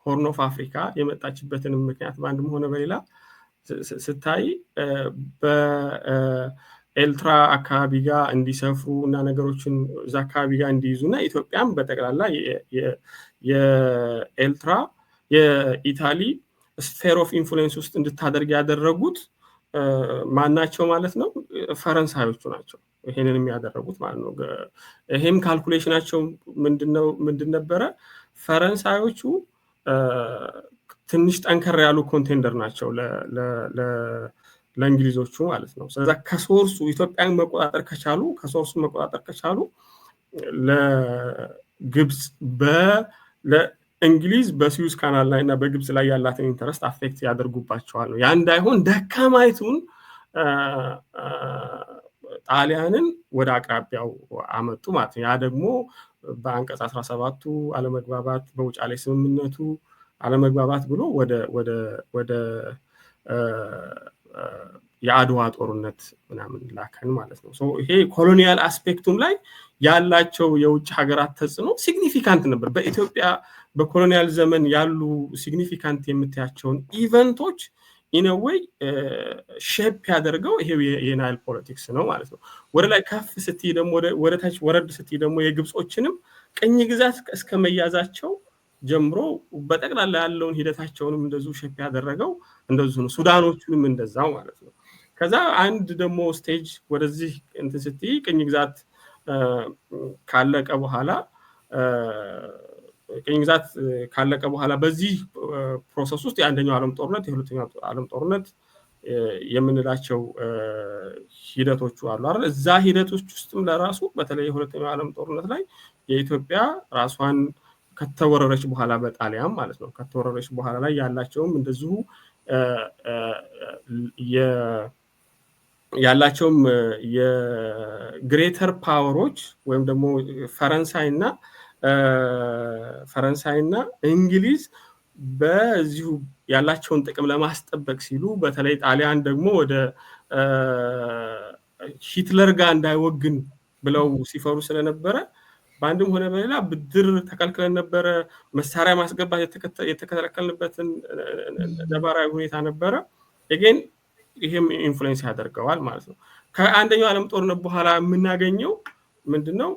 ሆርን ኦፍ አፍሪካ የመጣችበትን ምክንያት በአንድም ሆነ በሌላ ስታይ በኤልትራ አካባቢ ጋር እንዲሰፍሩ እና ነገሮችን እዛ አካባቢ ጋር እንዲይዙ እና ኢትዮጵያም በጠቅላላ የኤልትራ የኢታሊ ስፌር ኦፍ ኢንፍሉዌንስ ውስጥ እንድታደርግ ያደረጉት ማናቸው ማለት ነው? ፈረንሳዮቹ ናቸው ይሄንን የሚያደረጉት ማለት ነው። ይሄም ካልኩሌሽናቸው ምንድን ነበረ? ፈረንሳዮቹ ትንሽ ጠንከር ያሉ ኮንቴንደር ናቸው ለእንግሊዞቹ ማለት ነው። ስለዛ ከሶርሱ ኢትዮጵያን መቆጣጠር ከቻሉ ለግብፅ እንግሊዝ በስዊዝ ካናል ላይ እና በግብፅ ላይ ያላትን ኢንተረስት አፌክት ያደርጉባቸዋል ነው። ያ እንዳይሆን ደካማይቱን ጣሊያንን ወደ አቅራቢያው አመጡ ማለት ነው። ያ ደግሞ በአንቀጽ 17ቱ አለመግባባት በውጫሌ ስምምነቱ አለመግባባት ብሎ ወደ የአድዋ ጦርነት ምናምን ላከን ማለት ነው። ይሄ ኮሎኒያል አስፔክቱም ላይ ያላቸው የውጭ ሀገራት ተጽዕኖ ሲግኒፊካንት ነበር። በኢትዮጵያ በኮሎኒያል ዘመን ያሉ ሲግኒፊካንት የምታያቸውን ኢቨንቶች ኢነዌይ ሼፕ ያደርገው ይሄው የናይል ፖለቲክስ ነው ማለት ነው። ወደ ላይ ከፍ ስትይ ደግሞ ወደ ታች ወረድ ስትይ ደግሞ የግብጾችንም ቅኝ ግዛት እስከ መያዛቸው ጀምሮ በጠቅላላ ያለውን ሂደታቸውንም እንደዚሁ ሼፕ ያደረገው እንደዚሁ ነው። ሱዳኖቹንም እንደዛው ማለት ነው። ከዛ አንድ ደግሞ ስቴጅ ወደዚህ እንትን ስትይ ቅኝ ግዛት ካለቀ በኋላ ቅኝ ግዛት ካለቀ በኋላ በዚህ ፕሮሰስ ውስጥ የአንደኛው ዓለም ጦርነት የሁለተኛው ዓለም ጦርነት የምንላቸው ሂደቶቹ አሉ አይደል? እዛ ሂደቶች ውስጥም ለራሱ በተለይ የሁለተኛው ዓለም ጦርነት ላይ የኢትዮጵያ ራሷን ከተወረረች በኋላ በጣሊያን ማለት ነው ከተወረረች በኋላ ላይ ያላቸውም እንደዚሁ ያላቸውም የግሬተር ፓወሮች ወይም ደግሞ ፈረንሳይና እንግሊዝ በዚሁ ያላቸውን ጥቅም ለማስጠበቅ ሲሉ በተለይ ጣሊያን ደግሞ ወደ ሂትለር ጋር እንዳይወግን ብለው ሲፈሩ ስለነበረ በአንድም ሆነ በሌላ ብድር ተከልክለን ነበረ። መሳሪያ ማስገባት የተከለከልንበትን ነባራዊ ሁኔታ ነበረ። ግን ይሄም ኢንፍሉዌንስ ያደርገዋል ማለት ነው። ከአንደኛው ዓለም ጦርነት በኋላ የምናገኘው ምንድነው?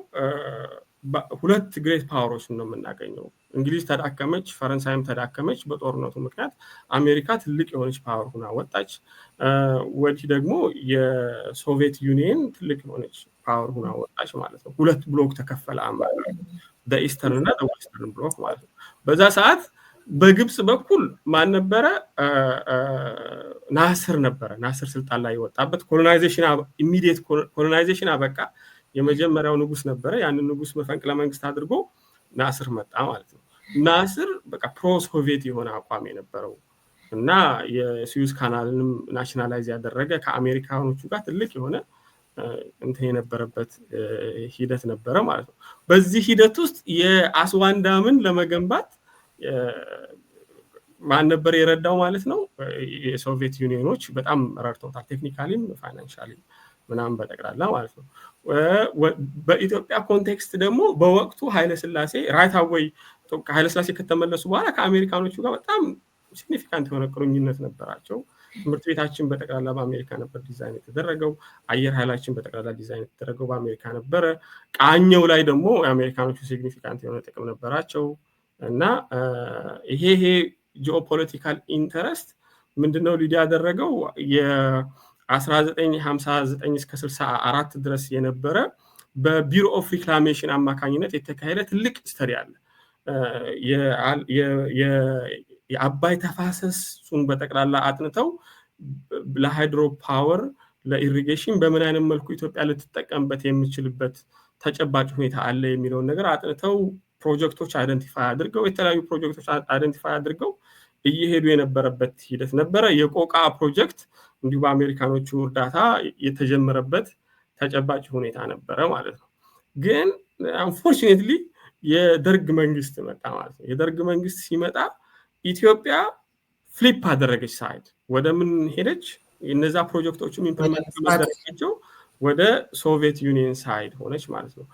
ሁለት ግሬት ፓወሮች ነው የምናገኘው። እንግሊዝ ተዳከመች፣ ፈረንሳይም ተዳከመች በጦርነቱ ምክንያት። አሜሪካ ትልቅ የሆነች ፓወር ሆና ወጣች። ወዲህ ደግሞ የሶቪየት ዩኒየን ትልቅ የሆነች ፓወር ሆና ወጣች ማለት ነው። ሁለት ብሎክ ተከፈለ አሜሪካ፣ በኢስተርን እና በዌስተርን ብሎክ ማለት ነው። በዛ ሰዓት በግብጽ በኩል ማን ነበረ? ናስር ነበረ። ናስር ስልጣን ላይ የወጣበት ኢሚዲየት ኮሎናይዜሽን አበቃ። የመጀመሪያው ንጉስ ነበረ። ያንን ንጉስ መፈንቅለ መንግስት አድርጎ ናስር መጣ ማለት ነው። ናስር በቃ ፕሮ ሶቪየት የሆነ አቋም የነበረው እና የስዊዝ ካናልንም ናሽናላይዝ ያደረገ ከአሜሪካኖቹ ጋር ትልቅ የሆነ እንትን የነበረበት ሂደት ነበረ ማለት ነው። በዚህ ሂደት ውስጥ የአስዋን ዳምን ለመገንባት ማን ነበር የረዳው ማለት ነው? የሶቪየት ዩኒየኖች በጣም ረድተውታል፣ ቴክኒካሊም ፋይናንሻሊም ምናምን በጠቅላላ ማለት ነው። በኢትዮጵያ ኮንቴክስት ደግሞ በወቅቱ ኃይለስላሴ ራይት አዌይ ኃይለስላሴ ከተመለሱ በኋላ ከአሜሪካኖቹ ጋር በጣም ሲግኒፊካንት የሆነ ቁርኝነት ነበራቸው። ትምህርት ቤታችን በጠቅላላ በአሜሪካ ነበር ዲዛይን የተደረገው። አየር ኃይላችን በጠቅላላ ዲዛይን የተደረገው በአሜሪካ ነበረ። ቃኘው ላይ ደግሞ የአሜሪካኖቹ ሲግኒፊካንት የሆነ ጥቅም ነበራቸው እና ይሄ ጂኦፖለቲካል ኢንተረስት ምንድነው ሊድ ያደረገው? የ1959 እስከ 64 ድረስ የነበረ በቢሮ ኦፍ ሪክላሜሽን አማካኝነት የተካሄደ ትልቅ ስተዲ አለ። የአባይ ተፋሰሱን በጠቅላላ አጥንተው ለሃይድሮ ፓወር ለኢሪጌሽን በምን አይነት መልኩ ኢትዮጵያ ልትጠቀምበት የሚችልበት ተጨባጭ ሁኔታ አለ የሚለውን ነገር አጥንተው ፕሮጀክቶች አይደንቲፋይ አድርገው የተለያዩ ፕሮጀክቶች አይደንቲፋይ አድርገው እየሄዱ የነበረበት ሂደት ነበረ። የቆቃ ፕሮጀክት እንዲሁ በአሜሪካኖቹ እርዳታ የተጀመረበት ተጨባጭ ሁኔታ ነበረ ማለት ነው። ግን አንፎርቹኔትሊ የደርግ መንግስት መጣ ማለት ነው። የደርግ መንግስት ሲመጣ ኢትዮጵያ ፍሊፕ አደረገች፣ ሳይድ ወደ ምን ሄደች? እነዛ ፕሮጀክቶችም ኢምፕሊመንት ማድረጋቸው ወደ ሶቪየት ዩኒየን ሳይድ ሆነች ማለት ነው።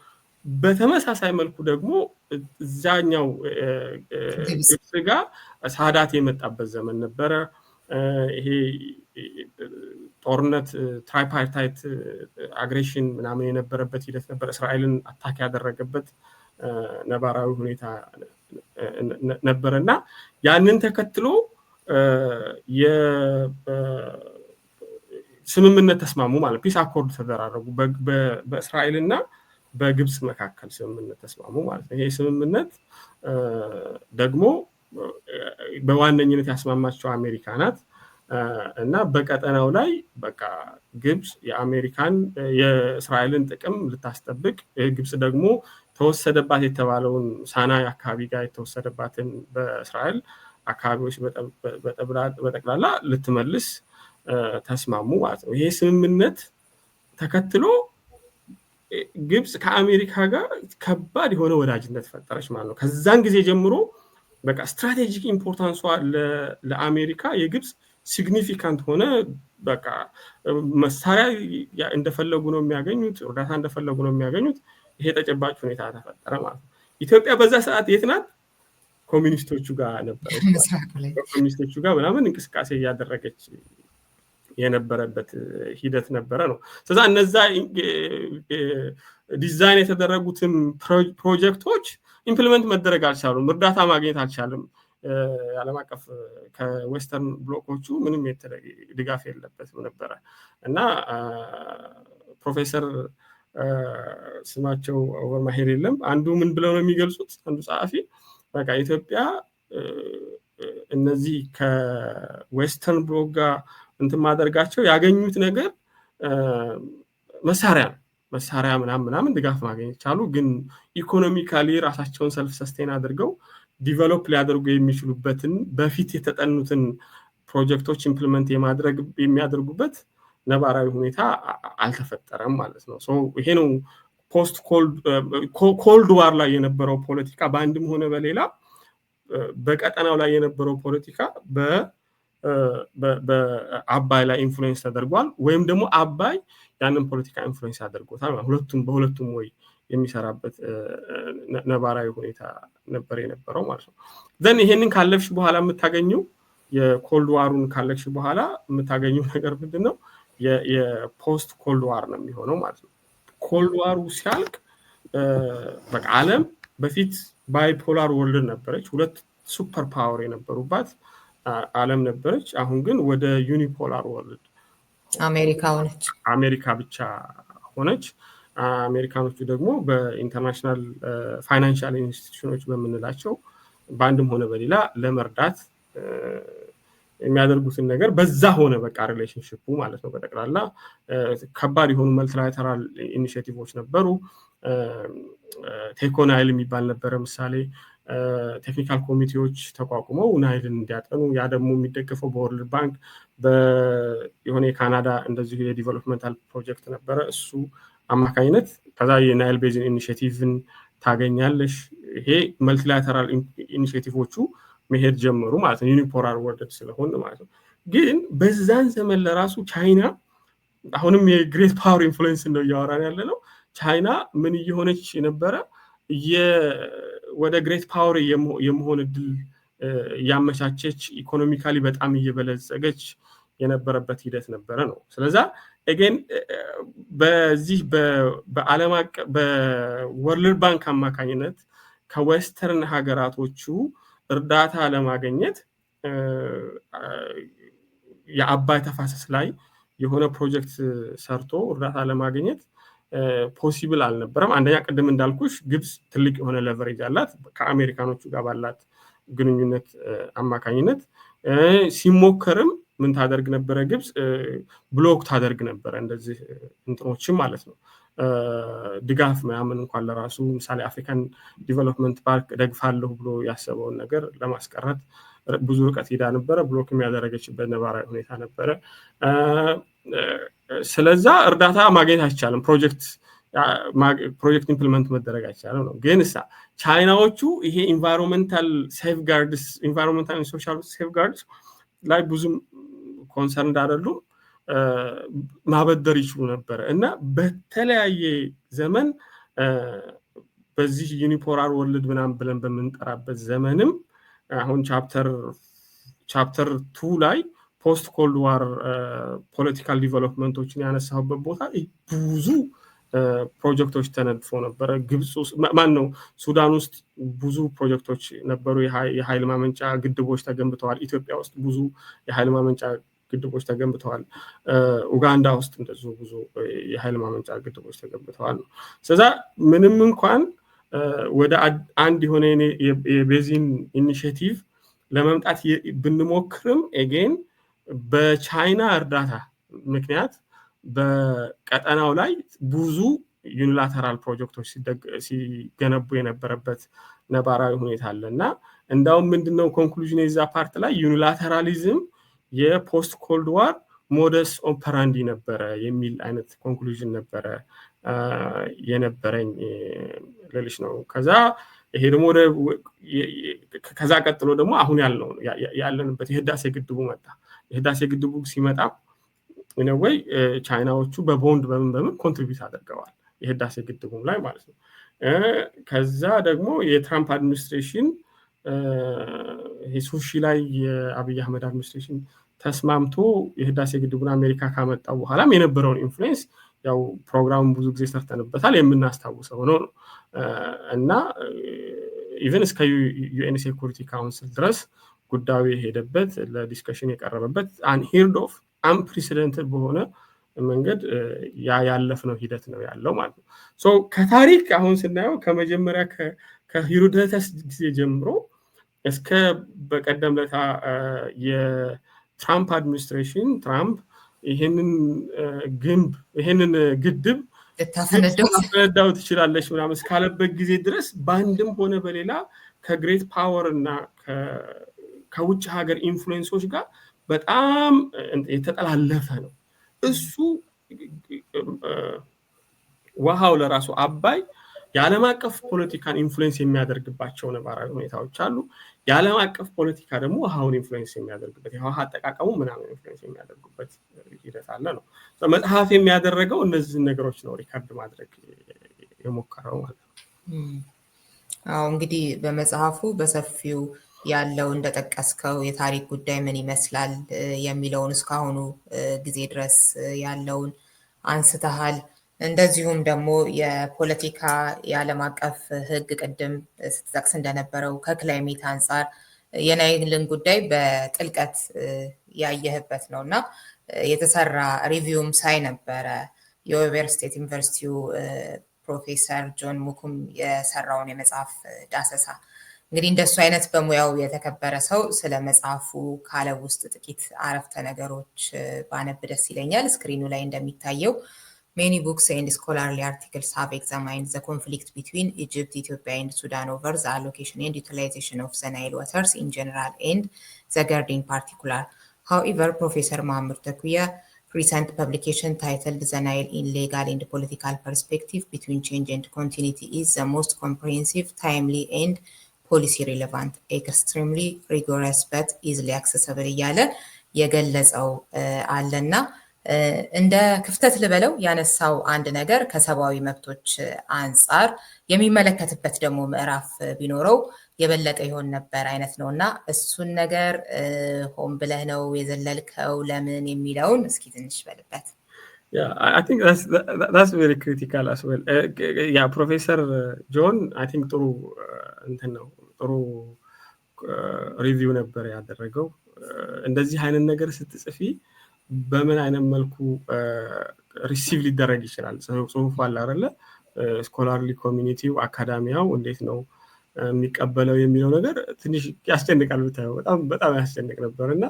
በተመሳሳይ መልኩ ደግሞ እዛኛው ግብጽ ጋር ሳዳት የመጣበት ዘመን ነበረ። ይሄ ጦርነት ትራይፓርታይት አግሬሽን ምናምን የነበረበት ሂደት ነበር። እስራኤልን አታክ ያደረገበት ነባራዊ ሁኔታ ነበረ እና ያንን ተከትሎ ስምምነት ተስማሙ ማለት ፒስ አኮርድ ተደራረጉ። በእስራኤልና በግብጽ መካከል ስምምነት ተስማሙ ማለት ነው። ይሄ ስምምነት ደግሞ በዋነኝነት ያስማማቸው አሜሪካ ናት እና በቀጠናው ላይ በቃ ግብጽ የእስራኤልን ጥቅም ልታስጠብቅ፣ ግብጽ ደግሞ ተወሰደባት የተባለውን ሳናይ አካባቢ ጋር የተወሰደባትን በእስራኤል አካባቢዎች በጠቅላላ ልትመልስ ተስማሙ ማለት ነው። ይሄ ስምምነት ተከትሎ ግብጽ ከአሜሪካ ጋር ከባድ የሆነ ወዳጅነት ፈጠረች ማለት ነው። ከዛን ጊዜ ጀምሮ በቃ ስትራቴጂክ ኢምፖርታንሷ ለአሜሪካ የግብጽ ሲግኒፊካንት ሆነ። በቃ መሳሪያ እንደፈለጉ ነው የሚያገኙት፣ እርዳታ እንደፈለጉ ነው የሚያገኙት። ይሄ ተጨባጭ ሁኔታ ተፈጠረ ማለት ነው። ኢትዮጵያ በዛ ሰዓት የት ናት? ኮሚኒስቶቹ ጋር ነበረች። ኮሚኒስቶቹ ጋር ምናምን እንቅስቃሴ እያደረገች የነበረበት ሂደት ነበረ ነው። ስለዚህ እነዛ ዲዛይን የተደረጉትን ፕሮጀክቶች ኢምፕሊመንት መደረግ አልቻሉም፣ እርዳታ ማግኘት አልቻለም። ዓለም አቀፍ ከዌስተርን ብሎኮቹ ምንም ድጋፍ የለበትም ነበረ እና ፕሮፌሰር ስማቸው ኦቨር ማሄር የለም አንዱ ምን ብለው ነው የሚገልጹት? አንዱ ጸሐፊ በቃ ኢትዮጵያ እነዚህ ከዌስተርን ብሎክ ጋር እንትን ማድረጋቸው ያገኙት ነገር መሳሪያ ምናምን ድጋፍ ማግኘት ቻሉ። ግን ኢኮኖሚካሊ ራሳቸውን ሰልፍ ሰስቴን አድርገው ዲቨሎፕ ሊያደርጉ የሚችሉበትን በፊት የተጠኑትን ፕሮጀክቶች ኢምፕሊመንት የሚያደርጉበት ነባራዊ ሁኔታ አልተፈጠረም ማለት ነው። ይሄ ነው ፖስት ኮልድ ዋር ላይ የነበረው ፖለቲካ በአንድም ሆነ በሌላ በቀጠናው ላይ የነበረው ፖለቲካ በአባይ ላይ ኢንፍሉዌንስ ተደርጓል፣ ወይም ደግሞ አባይ ያንን ፖለቲካ ኢንፍሉዌንስ አድርጎታል። በሁለቱም ወይ የሚሰራበት ነባራዊ ሁኔታ ነበር የነበረው ማለት ነው። ዘን ይሄንን ካለፍሽ በኋላ የምታገኘው የኮልድ ዋሩን ካለፍሽ በኋላ የምታገኘው ነገር ምንድን ነው? የፖስት ኮልድ ዋር ነው የሚሆነው ማለት ነው። ኮልድ ዋሩ ሲያልቅ በቃ ዓለም በፊት ባይፖላር ወርልድ ነበረች፣ ሁለት ሱፐር ፓወር የነበሩባት ዓለም ነበረች። አሁን ግን ወደ ዩኒፖላር ወርልድ አሜሪካ ብቻ ሆነች። አሜሪካኖቹ ደግሞ በኢንተርናሽናል ፋይናንሻል ኢንስቲትዩሽኖች በምንላቸው በአንድም ሆነ በሌላ ለመርዳት የሚያደርጉትን ነገር በዛ ሆነ በቃ ሪሌሽንሽፑ ማለት ነው። በጠቅላላ ከባድ የሆኑ መልቲላተራል ኢኒሼቲቮች ነበሩ። ቴኮናይል የሚባል ነበረ። ምሳሌ ቴክኒካል ኮሚቴዎች ተቋቁመው ናይልን እንዲያጠኑ፣ ያ ደግሞ የሚደገፈው በወርልድ ባንክ የሆነ የካናዳ እንደዚሁ የዲቨሎፕመንታል ፕሮጀክት ነበረ። እሱ አማካኝነት ከዛ የናይል ቤዝን ኢኒሼቲቭን ታገኛለሽ። ይሄ መልቲላተራል ኢኒሼቲቮቹ መሄድ ጀመሩ ማለት ነው፣ ዩኒፖላር ወርልድ ስለሆነ ማለት ነው። ግን በዛን ዘመን ለራሱ ቻይና አሁንም የግሬት ፓወር ኢንፍሉዌንስ ነው እያወራን ያለ ነው። ቻይና ምን እየሆነች የነበረ ወደ ግሬት ፓወር የመሆን እድል እያመቻቸች ኢኮኖሚካሊ በጣም እየበለጸገች የነበረበት ሂደት ነበረ ነው። ስለዛ again በዚህ በዓለም አቀፍ በወርልድ ባንክ አማካኝነት ከዌስተርን ሀገራቶቹ እርዳታ ለማግኘት የአባይ ተፋሰስ ላይ የሆነ ፕሮጀክት ሰርቶ እርዳታ ለማግኘት ፖሲብል አልነበረም። አንደኛ ቅድም እንዳልኩሽ ግብጽ ትልቅ የሆነ ሌቨሬጅ አላት ከአሜሪካኖቹ ጋር ባላት ግንኙነት አማካኝነት። ሲሞከርም ምን ታደርግ ነበረ? ግብጽ ብሎክ ታደርግ ነበረ እንደዚህ እንትኖችም ማለት ነው። ድጋፍ ምናምን እንኳን ለራሱ ምሳሌ አፍሪካን ዲቨሎፕመንት ባንክ ደግፋለሁ ብሎ ያሰበውን ነገር ለማስቀረት ብዙ ርቀት ሄዳ ነበረ። ብሎክ የሚያደረገችበት ነባራዊ ሁኔታ ነበረ። ስለዛ እርዳታ ማግኘት አይቻልም፣ ፕሮጀክት ኢምፕሊመንት መደረግ አይቻልም ነው። ግን ቻይናዎቹ ይሄ ኢንቫይሮንመንታል ሴፍጋርድስ ኢንቫይሮንመንታል ሶሻል ሴፍጋርድስ ላይ ብዙም ኮንሰርን አይደሉም፣ ማበደር ይችሉ ነበር። እና በተለያየ ዘመን በዚህ ዩኒፖላር ወርልድ ምናምን ብለን በምንጠራበት ዘመንም አሁን ቻፕተር 2 ላይ ፖስት ኮልድ ዋር ፖለቲካል ዲቨሎፕመንቶችን ያነሳሁበት ቦታ ብዙ ፕሮጀክቶች ተነድፎ ነበረ። ግብጽ ውስጥ ሱዳን ውስጥ ብዙ ፕሮጀክቶች ነበሩ። የኃይል ማመንጫ ግድቦች ተገንብተዋል። ኢትዮጵያ ውስጥ ብዙ የኃይል ማመንጫ ግድቦች ተገንብተዋል። ኡጋንዳ ውስጥ እንደዚሁ ብዙ የኃይል ማመንጫ ግድቦች ተገንብተዋል ነው። ስለዛ ምንም እንኳን ወደ አንድ የሆነ የቤዚን ኢኒሼቲቭ ለመምጣት ብንሞክርም ኤጌን በቻይና እርዳታ ምክንያት በቀጠናው ላይ ብዙ ዩኒላተራል ፕሮጀክቶች ሲገነቡ የነበረበት ነባራዊ ሁኔታ አለ እና እንዳውም ምንድነው ኮንክሉዥን የዛ ፓርት ላይ ዩኒላተራሊዝም የፖስት ኮልድ ዋር ሞደስ ኦፐራንዲ ነበረ የሚል አይነት ኮንክሉዥን ነበረ የነበረኝ ልልሽ ነው። ከዛ ይሄ ደግሞ ከዛ ቀጥሎ ደግሞ አሁን ያለንበት የህዳሴ ግድቡ መጣ። የህዳሴ ግድቡ ሲመጣ ወይ ቻይናዎቹ በቦንድ በምን ኮንትሪቢዩት አድርገዋል የህዳሴ ግድቡ ላይ ማለት ነው። ከዛ ደግሞ የትራምፕ አድሚኒስትሬሽን ሱሺ ላይ የአብይ አህመድ አድሚኒስትሬሽን ተስማምቶ የህዳሴ ግድቡን አሜሪካ ካመጣው በኋላም የነበረውን ኢንፍሉዌንስ ያው ፕሮግራሙን ብዙ ጊዜ ሰርተንበታል የምናስታውሰው ነው። እና ኢቨን እስከ ዩኤን ሴኩሪቲ ካውንስል ድረስ ጉዳዩ የሄደበት ለዲስከሽን የቀረበበት አንሄርድ ኦፍ አንፕሬሲደንትድ በሆነ መንገድ ያለፍነው ሂደት ነው ያለው ማለት ነው። ከታሪክ አሁን ስናየው ከመጀመሪያ ከሂሮደተስ ጊዜ ጀምሮ እስከ በቀደም ለታ የትራምፕ አድሚኒስትሬሽን ትራምፕ ይሄንን ግድብ ልታፈነዳው ትችላለች ምናምን እስካለበት ጊዜ ድረስ በአንድም ሆነ በሌላ ከግሬት ፓወር እና ከውጭ ሀገር ኢንፍሉዌንሶች ጋር በጣም የተጠላለፈ ነው። እሱ ውሃው ለራሱ አባይ የዓለም አቀፍ ፖለቲካን ኢንፍሉዌንስ የሚያደርግባቸው ነባራዊ ሁኔታዎች አሉ። የዓለም አቀፍ ፖለቲካ ደግሞ ውሃውን ኢንፍሉዌንስ የሚያደርግበት የውሃ አጠቃቀሙ ምናምን ኢንፍሉዌንስ የሚያደርጉበት ሂደት አለ ነው። መጽሐፍ የሚያደረገው እነዚህን ነገሮች ነው ሪካርድ ማድረግ የሞከረው ማለት ነው። አዎ እንግዲህ በመጽሐፉ በሰፊው ያለው እንደጠቀስከው የታሪክ ጉዳይ ምን ይመስላል የሚለውን እስካሁኑ ጊዜ ድረስ ያለውን አንስተሃል። እንደዚሁም ደግሞ የፖለቲካ የዓለም አቀፍ ሕግ ቅድም ስትጠቅስ እንደነበረው ከክላይሜት አንጻር የናይልን ጉዳይ በጥልቀት ያየህበት ነው እና የተሰራ ሪቪውም ሳይ ነበረ የኦቨር ስቴት ዩኒቨርሲቲው ፕሮፌሰር ጆን ሙኩም የሰራውን የመጽሐፍ ዳሰሳ። እንግዲህ እንደሱ አይነት በሙያው የተከበረ ሰው ስለ መጽሐፉ ካለው ውስጥ ጥቂት አረፍተ ነገሮች ባነብ ደስ ይለኛል። ስክሪኑ ላይ እንደሚታየው Many books and scholarly articles have examined the conflict between Egypt, Ethiopia, and Sudan over the allocation and utilization of the Nile waters in general and the GERD in particular. However, Professor Mahmoud Taqiy's recent publication titled The Nile in Legal and Political Perspective Between Change and Continuity is the most comprehensive, timely, and policy relevant, extremely rigorous, but easily accessible እያለ የገለጸው አለና እንደ ክፍተት ልበለው ያነሳው አንድ ነገር ከሰብአዊ መብቶች አንጻር የሚመለከትበት ደግሞ ምዕራፍ ቢኖረው የበለጠ ይሆን ነበር አይነት ነውና እሱን ነገር ሆን ብለህ ነው የዘለልከው ለምን የሚለውን እስኪ ትንሽ በልበት። Yeah, I think that's very critical as well. Yeah, Professor John, I think ጥሩ እንትን ነው ጥሩ ሪቪው ነበር ያደረገው። እንደዚህ አይነት ነገር ስትጽፊ በምን አይነት መልኩ ሪሲቭ ሊደረግ ይችላል? ጽሁፍ አለ አይደለ? ስኮላርሊ ኮሚኒቲው አካዳሚያው እንዴት ነው የሚቀበለው የሚለው ነገር ትንሽ ያስጨንቃል። ብታየው በጣም ያስጨንቅ ነበር እና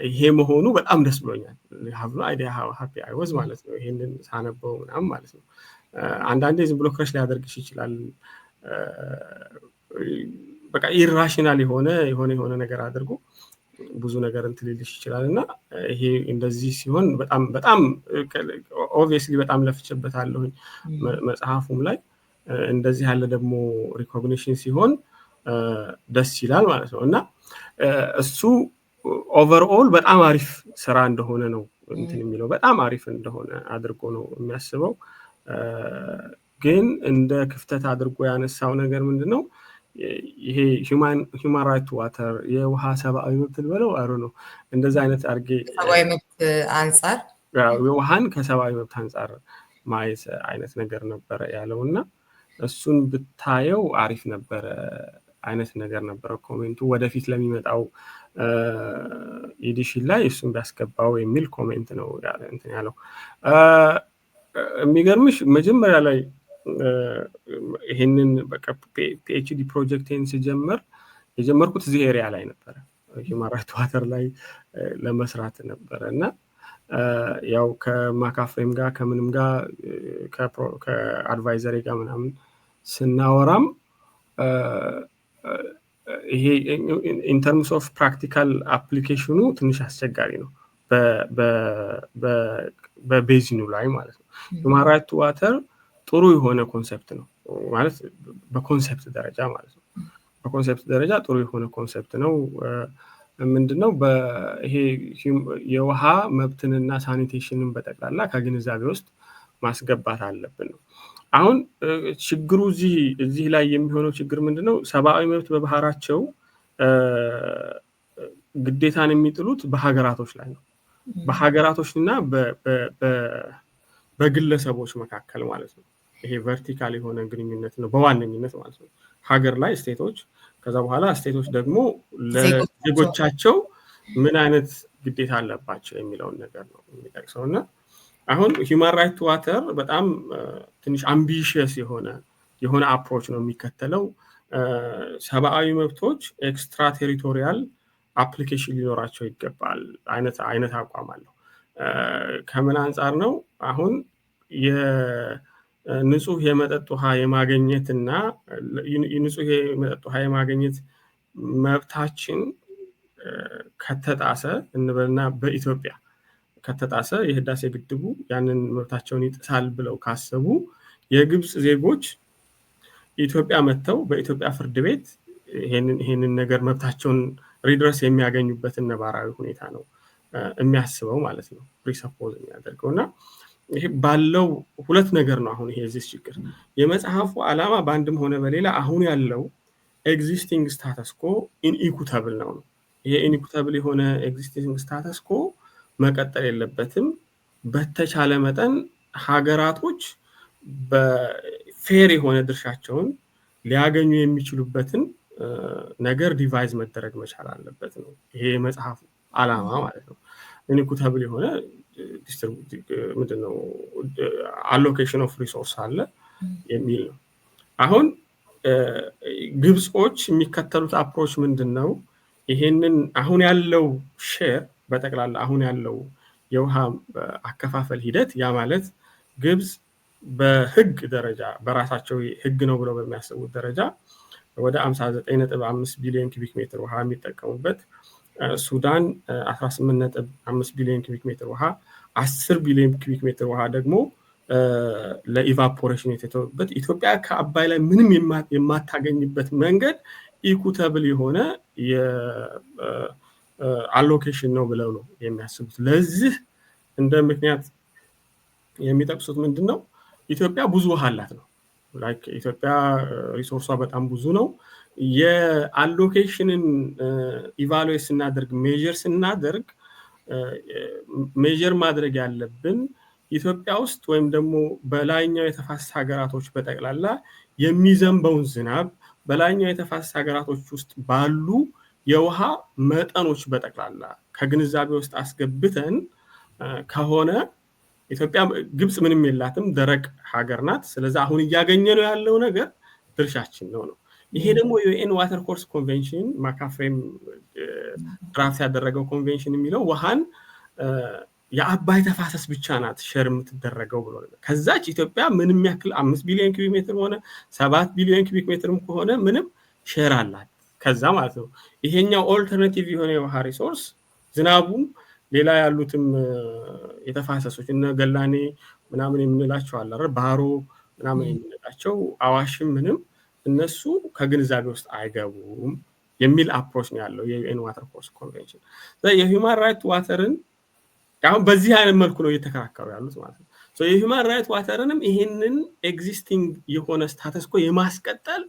ይሄ መሆኑ በጣም ደስ ብሎኛል። have no idea how happy I was ማለት ነው ይሄንን ሳነበው ምናምን ማለት ነው። አንዳንዴ ዝም ብሎ ክረሽ ሊያደርግሽ ይችላል። በቃ ኢራሽናል የሆነ ነገር አድርጎ ብዙ ነገር እንትልልሽ ይችላል እና ይሄ እንደዚህ ሲሆን በጣም ኦብቪየስሊ በጣም ለፍቼበታለሁኝ መጽሐፉም ላይ እንደዚህ ያለ ደግሞ ሪኮግኒሽን ሲሆን ደስ ይላል ማለት ነው እና እሱ ኦቨርኦል በጣም አሪፍ ስራ እንደሆነ ነው እንትን የሚለው በጣም አሪፍ እንደሆነ አድርጎ ነው የሚያስበው። ግን እንደ ክፍተት አድርጎ ያነሳው ነገር ምንድነው ይሄ human right to water የውሃ ሰብአዊ መብት ልበለው አሩ ነው እንደዛ አይነት አርጌ ሰብአዊ መብት አንፃር የውሃን ከሰብአዊ መብት አንፃር ማየት አይነት ነገር ነበር ያለውና እሱን ብታየው አሪፍ ነበር አይነት ነገር ነበር ኮሜንቱ ወደፊት ለሚመጣው ኤዲሽን ላይ እሱን ቢያስገባው የሚል ኮሜንት ነው እንትን ያለው። የሚገርምሽ መጀመሪያ ላይ ይሄንን በቃ PhD ፕሮጀክቴን ሲጀምር የጀመርኩት እዚህ ኤሪያ ላይ ነበር human right to water ላይ ለመስራት ነበር እና ያው ከማካፍሬም ጋር ከምንም ጋር ከአድቫይዘሪ ጋር ምናምን ስናወራም ይሄ in terms of practical application ትንሽ አስቸጋሪ ነው በቤዚኑ ላይ ማለት ነው። human right to water ጥሩ የሆነ ኮንሰፕት ነው ማለት በኮንሰፕት ደረጃ ማለት ነው። በኮንሰፕት ደረጃ ጥሩ የሆነ ኮንሰፕት ነው። ምንድነው በይሄ የውሃ መብትንና ሳኒቴሽንን በጠቅላላ ከግንዛቤ ውስጥ ማስገባት አለብን ነው። አሁን ችግሩ እዚህ ላይ የሚሆነው ችግር ምንድነው ሰብአዊ መብት በባህራቸው ግዴታን የሚጥሉት በሀገራቶች ላይ ነው። በሀገራቶችና በግለሰቦች መካከል ማለት ነው። ይሄ ቨርቲካል የሆነ ግንኙነት ነው በዋነኝነት ማለት ነው። ሀገር ላይ ስቴቶች ከዛ በኋላ ስቴቶች ደግሞ ለዜጎቻቸው ምን አይነት ግዴታ አለባቸው የሚለውን ነገር ነው የሚጠቅሰውና አሁን human right to water በጣም ትንሽ አምቢሺየስ የሆነ የሆነ አፕሮች ነው የሚከተለው። ሰብአዊ መብቶች ኤክስትራ ቴሪቶሪያል አፕሊኬሽን ሊኖራቸው ይገባል አይነት አቋም አለው። ከምን አንጻር ነው? አሁን የንጹህ የመጠጥ ውሃ የማግኘትና ንጹህ የመጠጥ ውሃ የማግኘት መብታችን ከተጣሰ እንበልና በኢትዮጵያ ከተጣሰ የህዳሴ ግድቡ ያንን መብታቸውን ይጥሳል ብለው ካሰቡ የግብፅ ዜጎች ኢትዮጵያ መጥተው በኢትዮጵያ ፍርድ ቤት ይሄንን ነገር መብታቸውን ሪድረስ የሚያገኙበትን ነባራዊ ሁኔታ ነው የሚያስበው ማለት ነው ፕሪሰፖዝ የሚያደርገው። እና ይሄ ባለው ሁለት ነገር ነው። አሁን ይሄ እዚህ ችግር የመጽሐፉ ዓላማ በአንድም ሆነ በሌላ አሁን ያለው ኤግዚስቲንግ ስታተስ ኮ ኢንኢኩተብል ነው። ይሄ ኢንኢኩተብል የሆነ ኤግዚስቲንግ ስታተስ ኮ መቀጠል የለበትም። በተቻለ መጠን ሀገራቶች በፌር የሆነ ድርሻቸውን ሊያገኙ የሚችሉበትን ነገር ዲቫይዝ መደረግ መቻል አለበት ነው ይሄ መጽሐፉ ዓላማ ማለት ነው። ኢንኢኩተብል የሆነ ምንድነው አሎኬሽን ኦፍ ሪሶርስ አለ የሚል ነው። አሁን ግብጾች የሚከተሉት አፕሮች ምንድነው? ይሄንን አሁን ያለው ሼር በጠቅላላ አሁን ያለው የውሃ አከፋፈል ሂደት ያ ማለት ግብጽ በህግ ደረጃ በራሳቸው ህግ ነው ብለው በሚያስቡት ደረጃ ወደ 59.5 ቢሊዮን ኪቢክ ሜትር ውሃ የሚጠቀሙበት፣ ሱዳን 18.5 ቢሊዮን ኪቢክ ሜትር ውሃ፣ 10 ቢሊዮን ኪቢክ ሜትር ውሃ ደግሞ ለኢቫፖሬሽን የተተወበት፣ ኢትዮጵያ ከአባይ ላይ ምንም የማታገኝበት መንገድ ኢኩተብል የሆነ አሎኬሽን ነው ብለው ነው የሚያስቡት። ለዚህ እንደ ምክንያት የሚጠቅሱት ምንድነው? ኢትዮጵያ ብዙ ውሃ አላት ነው። ላይክ ኢትዮጵያ ሪሶርሷ በጣም ብዙ ነው። የአሎኬሽንን ኢቫሉዌት ስናደርግ ሜጀር ማድረግ ያለብን ኢትዮጵያ ውስጥ ወይም ደግሞ በላይኛው የተፋሰስ ሀገራቶች በጠቅላላ የሚዘንበውን ዝናብ በላይኛው የተፋሰስ ሀገራቶች ውስጥ ባሉ የውሃ መጠኖች በጠቅላላ ከግንዛቤ ውስጥ አስገብተን ከሆነ ኢትዮጵያ ግብጽ ምንም የላትም፣ ደረቅ ሀገር ናት። ስለዚህ አሁን እያገኘ ነው ያለው ነገር ድርሻችን ነው። ይሄ ደግሞ የዩኤን ዋተር ኮርስ ኮንቬንሽን ማካፍሬም ድራፍት ያደረገው ኮንቬንሽን የሚለው ውሃን የአባይ ተፋሰስ ብቻ ናት ሼር የምትደረገው ብሎ ነው። ከዛች ኢትዮጵያ ምንም ያክል 5 ቢሊዮን ኪቢክ ሜትር ሆነ 7 ቢሊዮን ኪቢክ ሜትርም ከሆነ ምንም ሼር አላት ከዛ ማለት ነው። ይሄኛው ኦልተርናቲቭ የሆነ የውሃ ሪሶርስ ዝናቡም ሌላ ያሉትም የተፋሰሶች እነ ገላኔ ምናምን የምንላቸው አለ አይደል፣ ባሮ ምናምን የምንላቸው አዋሽም ምንም እነሱ ከግንዛቤ ውስጥ አይገቡም የሚል አፕሮች ነው ያለው የዩኤን ዋተር ኮርስ ኮንቬንሽን። የሂውማን ራይት ዋተርን አሁን በዚህ አይነት መልኩ ነው እየተከራከሩ ያሉት ማለት ነው። የሂውማን ራይት ዋተርንም ይሄንን ኤግዚስቲንግ የሆነ ስታተስ ኮ የማስቀጠል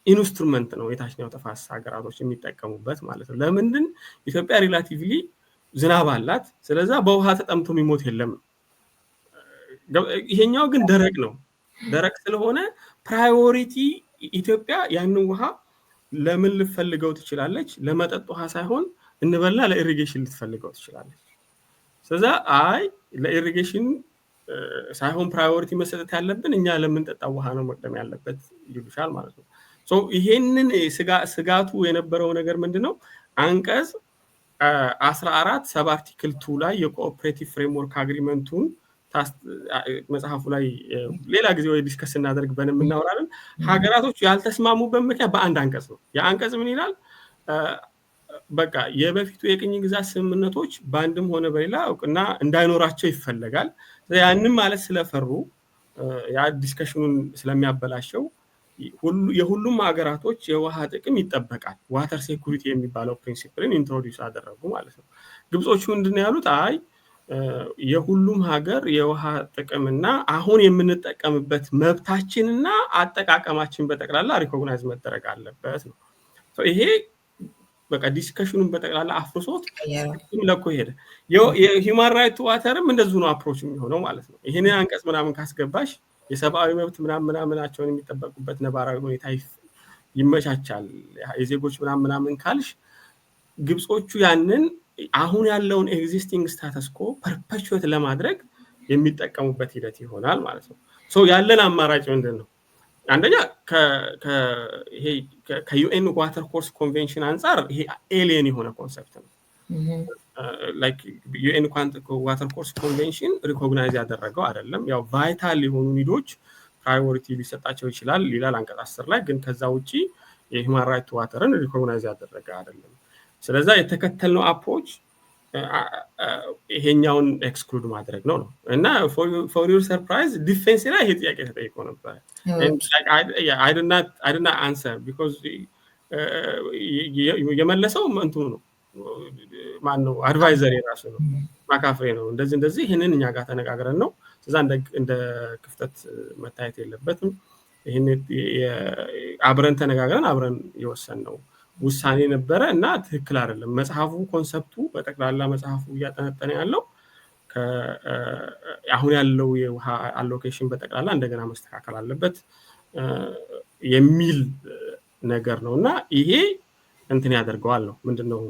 ኢንስትሩመንት ነው የታችኛው ተፋሰስ ሀገራቶች የሚጠቀሙበት ማለት ነው። ለምንድን ኢትዮጵያ ሪላቲቭሊ ዝናብ አላት፣ ስለዛ በውሃ ተጠምቶ የሚሞት የለም። ይሄኛው ግን ደረቅ ነው። ደረቅ ስለሆነ ፕራዮሪቲ ኢትዮጵያ ያንን ውሃ ለምን ልትፈልገው ትችላለች? ለመጠጥ ውሃ ሳይሆን እንበልና ለኢሪጌሽን ልትፈልገው ትችላለች። ስለዛ አይ ለኢሪጌሽን ሳይሆን ፕራዮሪቲ መሰጠት ያለብን እኛ ለምንጠጣው ውሃ ነው መቅደም ያለበት ይሉሻል ማለት ነው። ይሄንን ስጋቱ የነበረው ነገር ምንድነው? አንቀጽ 14 ሰብ አርቲክል 2 ላይ የኮኦፕሬቲቭ ፍሬምወርክ አግሪመንቱን መጽሐፉ ላይ ሌላ ጊዜ ወይ ዲስከስ እናደርግ በንም እናወራለን። ሀገራቶች ያልተስማሙበት ምክንያት በአንድ አንቀጽ ነው። ያ አንቀጽ ምን ይላል? በቃ የበፊቱ የቅኝ ግዛት ስምምነቶች በአንድም ሆነ በሌላ እውቅና እንዳይኖራቸው ይፈለጋል። ያንን ማለት ስለፈሩ ያ ዲስከሽኑን ስለሚያበላሸው የሁሉም ሀገራቶች የውሃ ጥቅም ይጠበቃል፣ ዋተር ሴኩሪቲ የሚባለው ፕሪንሲፕልን ኢንትሮዲዩስ አደረጉ ማለት ነው። ግብጾቹ ምንድነው ያሉት? አይ የሁሉም ሀገር የውሃ ጥቅምና አሁን የምንጠቀምበት መብታችንና አጠቃቀማችን በጠቅላላ ሪኮግናይዝ መደረግ አለበት ነው። ይሄ በቃ ዲስከሽኑን በጠቅላላ አፍርሶት ለኮ ሄደ። የሂውማን ራይት ዋተርም እንደዚሁ ነው አፕሮች የሚሆነው ማለት ነው። ይሄንን አንቀጽ ምናምን ካስገባሽ የሰብአዊ መብት ምናምናቸውን የሚጠበቁበት ነባራዊ ሁኔታ ይመቻቻል፣ የዜጎች ምናምን ካልሽ ግብጾቹ ያንን አሁን ያለውን ኤግዚስቲንግ ስታተስ ኮ ፐርፔቹዌት ለማድረግ የሚጠቀሙበት ሂደት ይሆናል ማለት ነው። ሶ ያለን አማራጭ ምንድነው? አንደኛ ይሄ ከዩኤን ዋተር ኮርስ ኮንቬንሽን አንፃር ይሄ ኤሊየን የሆነ ኮንሰፕት ነው። ላይክ ዩኤን ዋተር ኮርስ ኮንቬንሽን ሪኮግናይዝ ያደረገው አይደለም። ያው ቫይታል የሆኑ ኒዶች ፕራዮሪቲ ሊሰጣቸው ይችላል ይላል አንቀጽ 10 ላይ። ግን ከዛ ውጪ የሂውማን ራይት ዋተርን ሪኮግናይዝ ያደረገ አይደለም። ስለዚህ የተከተልነው አፕሮች ይሄኛውን ኤክስክሉድ ማድረግ ነው እና ፎር ዩር ሰርፕራይዝ ዲፌንስ ላይ ይሄ ጥያቄ ተጠይቆ ነበር። I did not answer because የመለሰው እንትኑ ነው ማን ነው አድቫይዘር የራሱ ነው ማካፍሬ ነው እንደዚህ ይሄንን እኛ ጋር ተነጋግረን ነው ስለዛ እንደ ክፍተት መታየት የለበትም። ይሄን አብረን ተነጋግረን አብረን የወሰን ነው ውሳኔ ነበረ እና ትክክል አይደለም። መጽሐፉ ኮንሰፕቱ በጠቅላላ መጽሐፉ እያጠነጠነ ያለው አሁን ያለው የውሃ አሎኬሽን በጠቅላላ እንደገና መስተካከል አለበት የሚል ነገር ነውና ይሄ እንትን ያደርገዋል ነው ምንድነው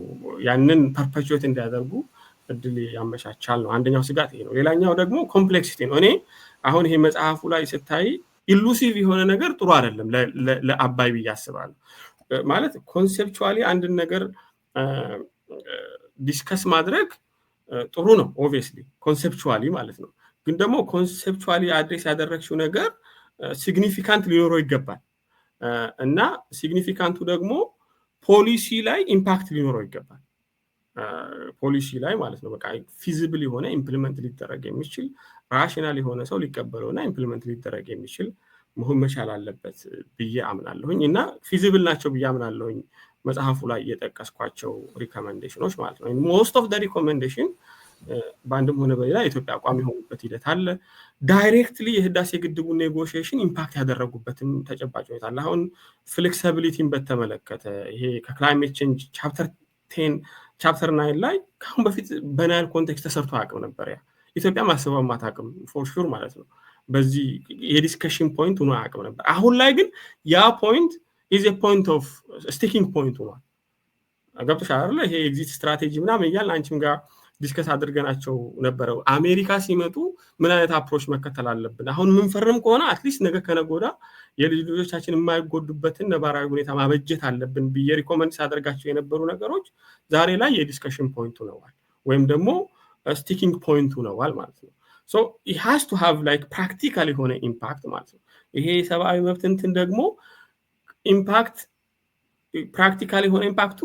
ያንን ፐርፔቹዌት እንዲያደርጉ እድል ያመቻቻል ነው። አንደኛው ስጋት ይሄ ነው። ሌላኛው ደግሞ ኮምፕሌክሲቲ ነው። እኔ አሁን ይሄ መጽሐፉ ላይ ስታይ ኢሉሲቭ የሆነ ነገር ጥሩ አይደለም ለአባይ ብዬ አስባለሁ። ማለት ኮንሴፕቹዋሊ አንድ ነገር ዲስከስ ማድረግ ጥሩ ነው ኦብቪየስሊ ኮንሴፕቹዋሊ ማለት ነው። ግን ደግሞ ኮንሴፕቹዋሊ አድሬስ ያደረግሽው ነገር ሲግኒፊካንት ሊኖረው ይገባል እና ሲግኒፊካንቱ ደግሞ ፖሊሲ ላይ ኢምፓክት ሊኖረው ይገባል። ፖሊሲ ላይ ማለት ነው በቃ ፊዚብል የሆነ ኢምፕሊመንት ሊደረግ የሚችል ራሽናል የሆነ ሰው ሊቀበለውና ኢምፕሊመንት ሊደረግ የሚችል መሆን መቻል አለበት ብዬ አምናለሁኝ እና ፊዚብል ናቸው ብዬ አምናለሁኝ መጽሐፉ ላይ የጠቀስኳቸው ሪኮመንዴሽኖች ማለት ነው። ሞስት ኦፍ ዘ ሪኮመንዴሽን በአንድም ሆነ በሌላ ኢትዮጵያ አቋም የሆኑበት ሂደት አለ። ዳይሬክትሊ የህዳሴ ግድቡ ኔጎሽዬሽን ኢምፓክት ያደረጉበትም ተጨባጭ ሁኔታ አለ። አሁን ፍሌክሲቢሊቲን በተመለከተ ይሄ ከክላይሜት ቼንጅ ቻፕተር 9 ላይ ከአሁን በፊት በናይል ኮንቴክስት ተሰርቶ አቅም ነበር። ያ ኢትዮጵያ ማስበው ማታቅም ፎር ሹር ማለት ነው። በዚህ የዲስከሽን ፖይንት ሆኖ አቅም ነበር። አሁን ላይ ግን ያ ፖይንት ኢዝ ኤ ፖይንት ኦፍ ስቲኪንግ ፖይንት ሆኗል። ገብቶሻል አይደል? ይሄ ኤግዚት ስትራቴጂ ምናምን እያልን አንቺም ጋር ዲስከስ አድርገናቸው ነበረው። አሜሪካ ሲመጡ ምን አይነት አፕሮች መከተል አለብን? አሁን ምንፈርም ከሆነ አትሊስት ነገ ከነገ ወዲያ የልጆቻችን የማይጎዱበትን ነባራዊ ሁኔታ ማበጀት አለብን ብዬ ሪኮመንድ ሳደርጋቸው የነበሩ ነገሮች ዛሬ ላይ የዲስከሽን ፖይንት ሆነዋል ወይም ደግሞ ስቲኪንግ ፖይንት ሆነዋል ማለት ነው። ሶ it has to have like practical የሆነ ኢምፓክት ማለት ነው። ይሄ የሰብአዊ መብት እንትን ደግሞ ኢምፓክት ፕራክቲካሊ የሆነ ኢምፓክቱ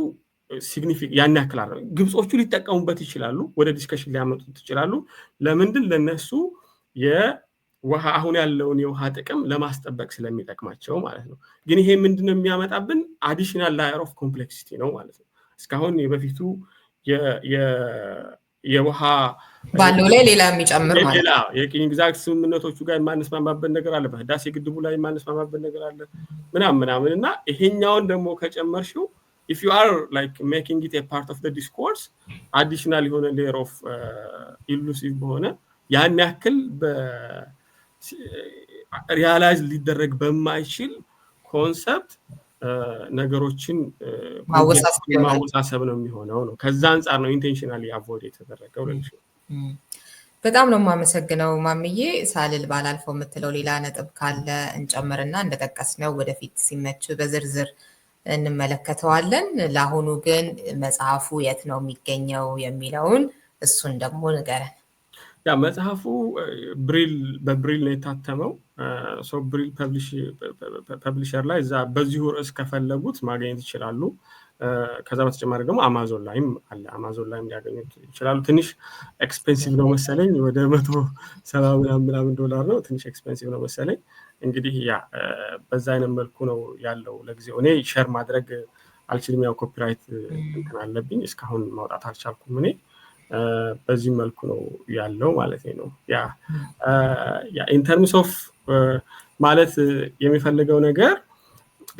ሲግኒፊካንት ያን ያክል አይደለም። ግብጾቹ ሊጠቀሙበት ይችላሉ፣ ወደ ዲስከሽን ሊያመጡት ይችላሉ። ለምንድን ለነሱ የውሃ አሁን ያለውን የውሃ ጥቅም ለማስጠበቅ ስለሚጠቅማቸው ማለት ነው። ግን ይሄ ምንድነው የሚያመጣብን አዲሽናል ላየር ኦፍ ኮምፕሌክሲቲ ነው ማለት ነው። እስካሁን የበፊቱ የውሃ ባለው ላይ ሌላ የሚጨምር ማለት ነው። የቅኝ ግዛት ስምምነቶቹ ጋር የማንስማማበት ነገር አለ፣ በህዳሴ ግድቡ ላይ የማንስማማበት ነገር አለ ምናምን እና ይሄኛውን ደግሞ ከጨመርሽው if you are like making it a part of the discourse additional የሆነ layer of elusive በሆነ ያን ያክል ሪያላይዝ ሊደረግ በማይችል ኮንሰፕት ነገሮችን ማወሳሰብ ነው የሚሆነው ነው። ከዛ አንፃር ነው ኢንቴንሽናሊ አቮይድ የተደረገው ለልሽ። በጣም ነው የማመሰግነው ማምዬ። ሳልል ባላልፈው የምትለው ሌላ ነጥብ ካለ እንጨምርና እንደጠቀስነው ወደፊት ሲመች በዝርዝር እንመለከተዋለን። ለአሁኑ ግን መጽሐፉ የት ነው የሚገኘው የሚለውን እሱን ደግሞ ንገረን። ያ መጽሐፉ በብሪል ነው የታተመው። ሶ ብሪል ፐብሊሸር ላይ እዛ በዚሁ ርዕስ ከፈለጉት ማግኘት ይችላሉ። ከዛ በተጨማሪ ደግሞ አማዞን ላይም አለ። አማዞን ላይም ሊያገኙት ይችላሉ። ትንሽ ኤክስፔንሲቭ ነው መሰለኝ፣ ወደ $170 ምናምን ነው። ትንሽ ኤክስፔንሲቭ ነው መሰለኝ። እንግዲህ ያ በዛ አይነት መልኩ ነው ያለው። ለጊዜው እኔ ሼር ማድረግ አልችልም፣ ያው ኮፒራይት እንትን አለብኝ። እስካሁን ማውጣት አልቻልኩም እኔ። በዚህ መልኩ ነው ያለው ማለት ነው። ያ ኢን ተርምስ ኦፍ ማለት የሚፈልገው ነገር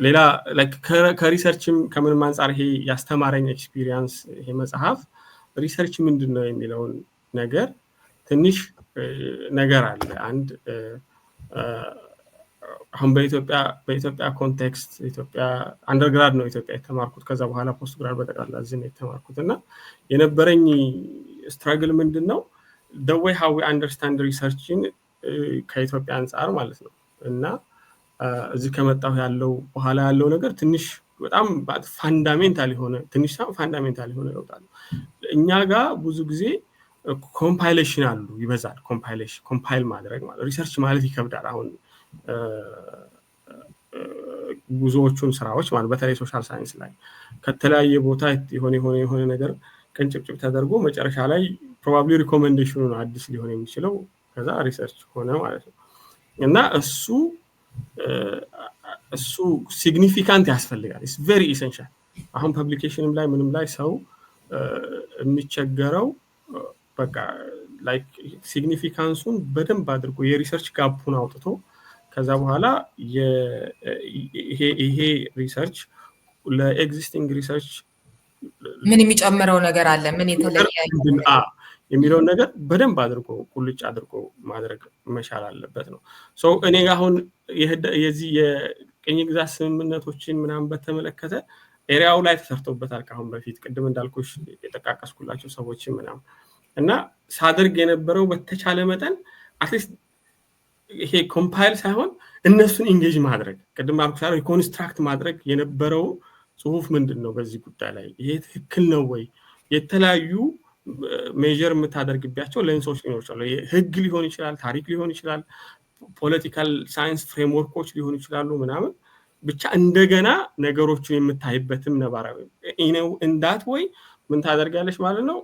ሌላ ላይክ ከሪሰርችም ከምንም አንፃር ይሄ ያስተማረኝ ኤክስፒሪየንስ ይሄ መጽሐፍ ሪሰርች ምንድነው የሚለውን ነገር ትንሽ ነገር አለ። አንድ አሁን በኢትዮጵያ ኮንቴክስት ኢትዮጵያ አንደርግራድ ነው ኢትዮጵያ የተማርኩት። ከዛ በኋላ ፖስት ግራድ በጠቅላላ እዚህ ነው የተማርኩት እና የነበረኝ ስትራግል ምንድነው the way how we understand researching ከኢትዮጵያ አንፃር ማለት ነው እና እዚህ ከመጣሁ ያለው በኋላ ያለው ነገር ትንሽ በጣም ፋንዳሜንታል የሆነ ትንሽ ፋንዳሜንታል የሆነ ለውጥ አለ እኛ ጋር ብዙ ጊዜ ኮምፓይሌሽን አሉ ይበዛል ኮምፓይል ማድረግ ማለት ሪሰርች ማለት ይከብዳል አሁን ብዙዎቹን ስራዎች ማለት በተለይ ሶሻል ሳይንስ ላይ ከተለያየ ቦታ የሆነ ነገር ከንጭብጭብ ተደርጎ መጨረሻ ላይ ፕሮባብሊ ሪኮሜንዴሽኑ ነው አዲስ ሊሆን የሚችለው ከዛ ሪሰርች ሆነ ማለት ነው እና እሱ ሲግኒፊካንት ያስፈልጋል ኢትስ ቬሪ ኢሰንሻል አሁን ፐብሊኬሽንም ላይ ምንም ላይ ሰው የሚቸገረው በቃ ላይክ ሲግኒፊካንሱን በደንብ አድርጎ የሪሰርች ጋፑን አውጥቶ ከዛ በኋላ ይሄ ሪሰርች ለኤግዚስቲንግ ሪሰርች ምን የሚጨምረው ነገር አለ ምን የተለየ የሚለውን ነገር በደንብ አድርጎ ቁልጭ አድርጎ ማድረግ መቻል አለበት ነው ሶ እኔ አሁን የዚህ የቅኝ ግዛት ስምምነቶችን ምናምን በተመለከተ ኤሪያው ላይ ተሰርቶበታል ካሁን በፊት ቅድም እንዳልኩሽ የተቃቀስኩላቸው ሰዎች ምናምን እና ሳደርግ የነበረው በተቻለ መጠን አትሊስት ይሄ ኮምፓይል ሳይሆን እነሱን ኢንጌጅ ማድረግ ቅድም አልኩሽ ሪኮንስትራክት ማድረግ የነበረው ጽሁፍ ምንድነው በዚህ ጉዳይ ላይ ይሄ ትክክል ነው ወይ የተለያዩ ሜጀር የምታደርግባቸው ሌንሶች ሊሆኑ ይችላሉ ህግ ሊሆን ይችላል ታሪክ ሊሆን ይችላል ፖለቲካል ሳይንስ ፍሬምወርኮች ሊሆኑ ይችላሉ ምናምን ብቻ እንደገና ነገሮችን የምታይበትም ነባራዊ ነው እንዳት ወይ ምን ታደርጋለሽ ማለት ነው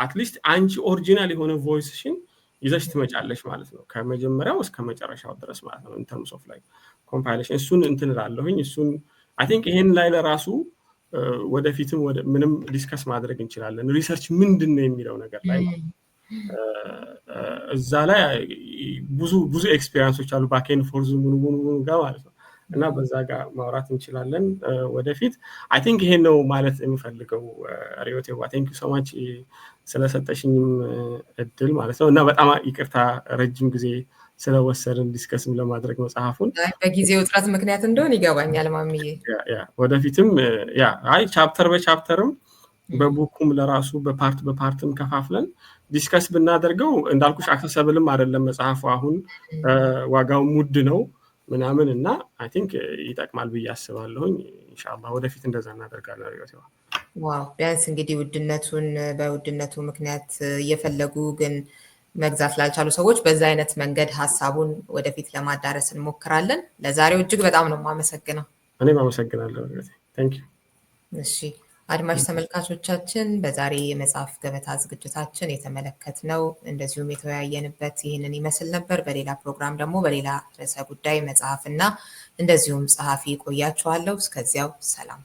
አትሊስት አንቺ ኦሪጂናል የሆነ ቮይስሽን ይዘሽ ትመጫለሽ ማለት ነው ከመጀመሪያው እስከ መጨረሻው ድረስ ማለት ነው in terms of like compilation እሱን እንትን እላለሁኝ እሱን I think ይሄን ላይ ለራሱ ወደፊትም ምንም ዲስከስ ማድረግ እንችላለን ሪሰርች ምንድነው የሚለው ነገር ላይ እዛ ላይ ብዙ ኤክስፒሪየንሶች አሉ ባክ ኤንድ ፎርዝ ሙሉ ጋር ማለት ነው እና በዛ ጋር ማውራት እንችላለን ወደፊት I think ይሄን ነው ማለት የምፈልገው ሪዮቴዋ thank you so much ስለሰጠሽኝም እድል ማለት ነው እና በጣም ይቅርታ ረጅም ጊዜ ስለወሰድን ዲስከስም ለማድረግ መጽሐፉን በጊዜው ጥራት ምክንያት እንደሆነ ይገባኛል ማሚዬ ወደፊትም ቻፕተር በቻፕተርም በቡኩም ለራሱ በፓርትም ከፋፍለን ዲስከስ ብናደርገው እንዳልኩሽ አክሰሰብልም አይደለም መጽሐፉ አሁን ዋጋው ሙድ ነው ምናምን እና I think ይጠቅማል ብዬ አስባለሁኝ ኢንሻአላህ ወደፊት እንደዛ እናደርጋለን ሪዮቴዋ ዋው ቢያንስ እንግዲህ በውድነቱ ምክንያት እየፈለጉ ግን መግዛት ላልቻሉ ሰዎች በዛ አይነት መንገድ ሐሳቡን ወደፊት ለማዳረስ እንሞክራለን ለዛሬው እጅግ በጣም ነው ማመሰግነው እኔም አመሰግናለሁ thank you እሺ አድማጭ ተመልካቾቻችን በዛሬ የመጽሐፍ ገበታ ዝግጅታችን የተመለከትነው እንደዚሁም የተወያየንበት ይህንን ይመስል ነበር በሌላ ፕሮግራም ደግሞ በሌላ ርዕሰ ጉዳይ መጽሐፍና እንደዚሁም ጸሐፊ ቆያችኋለሁ እስከዚያው ሰላም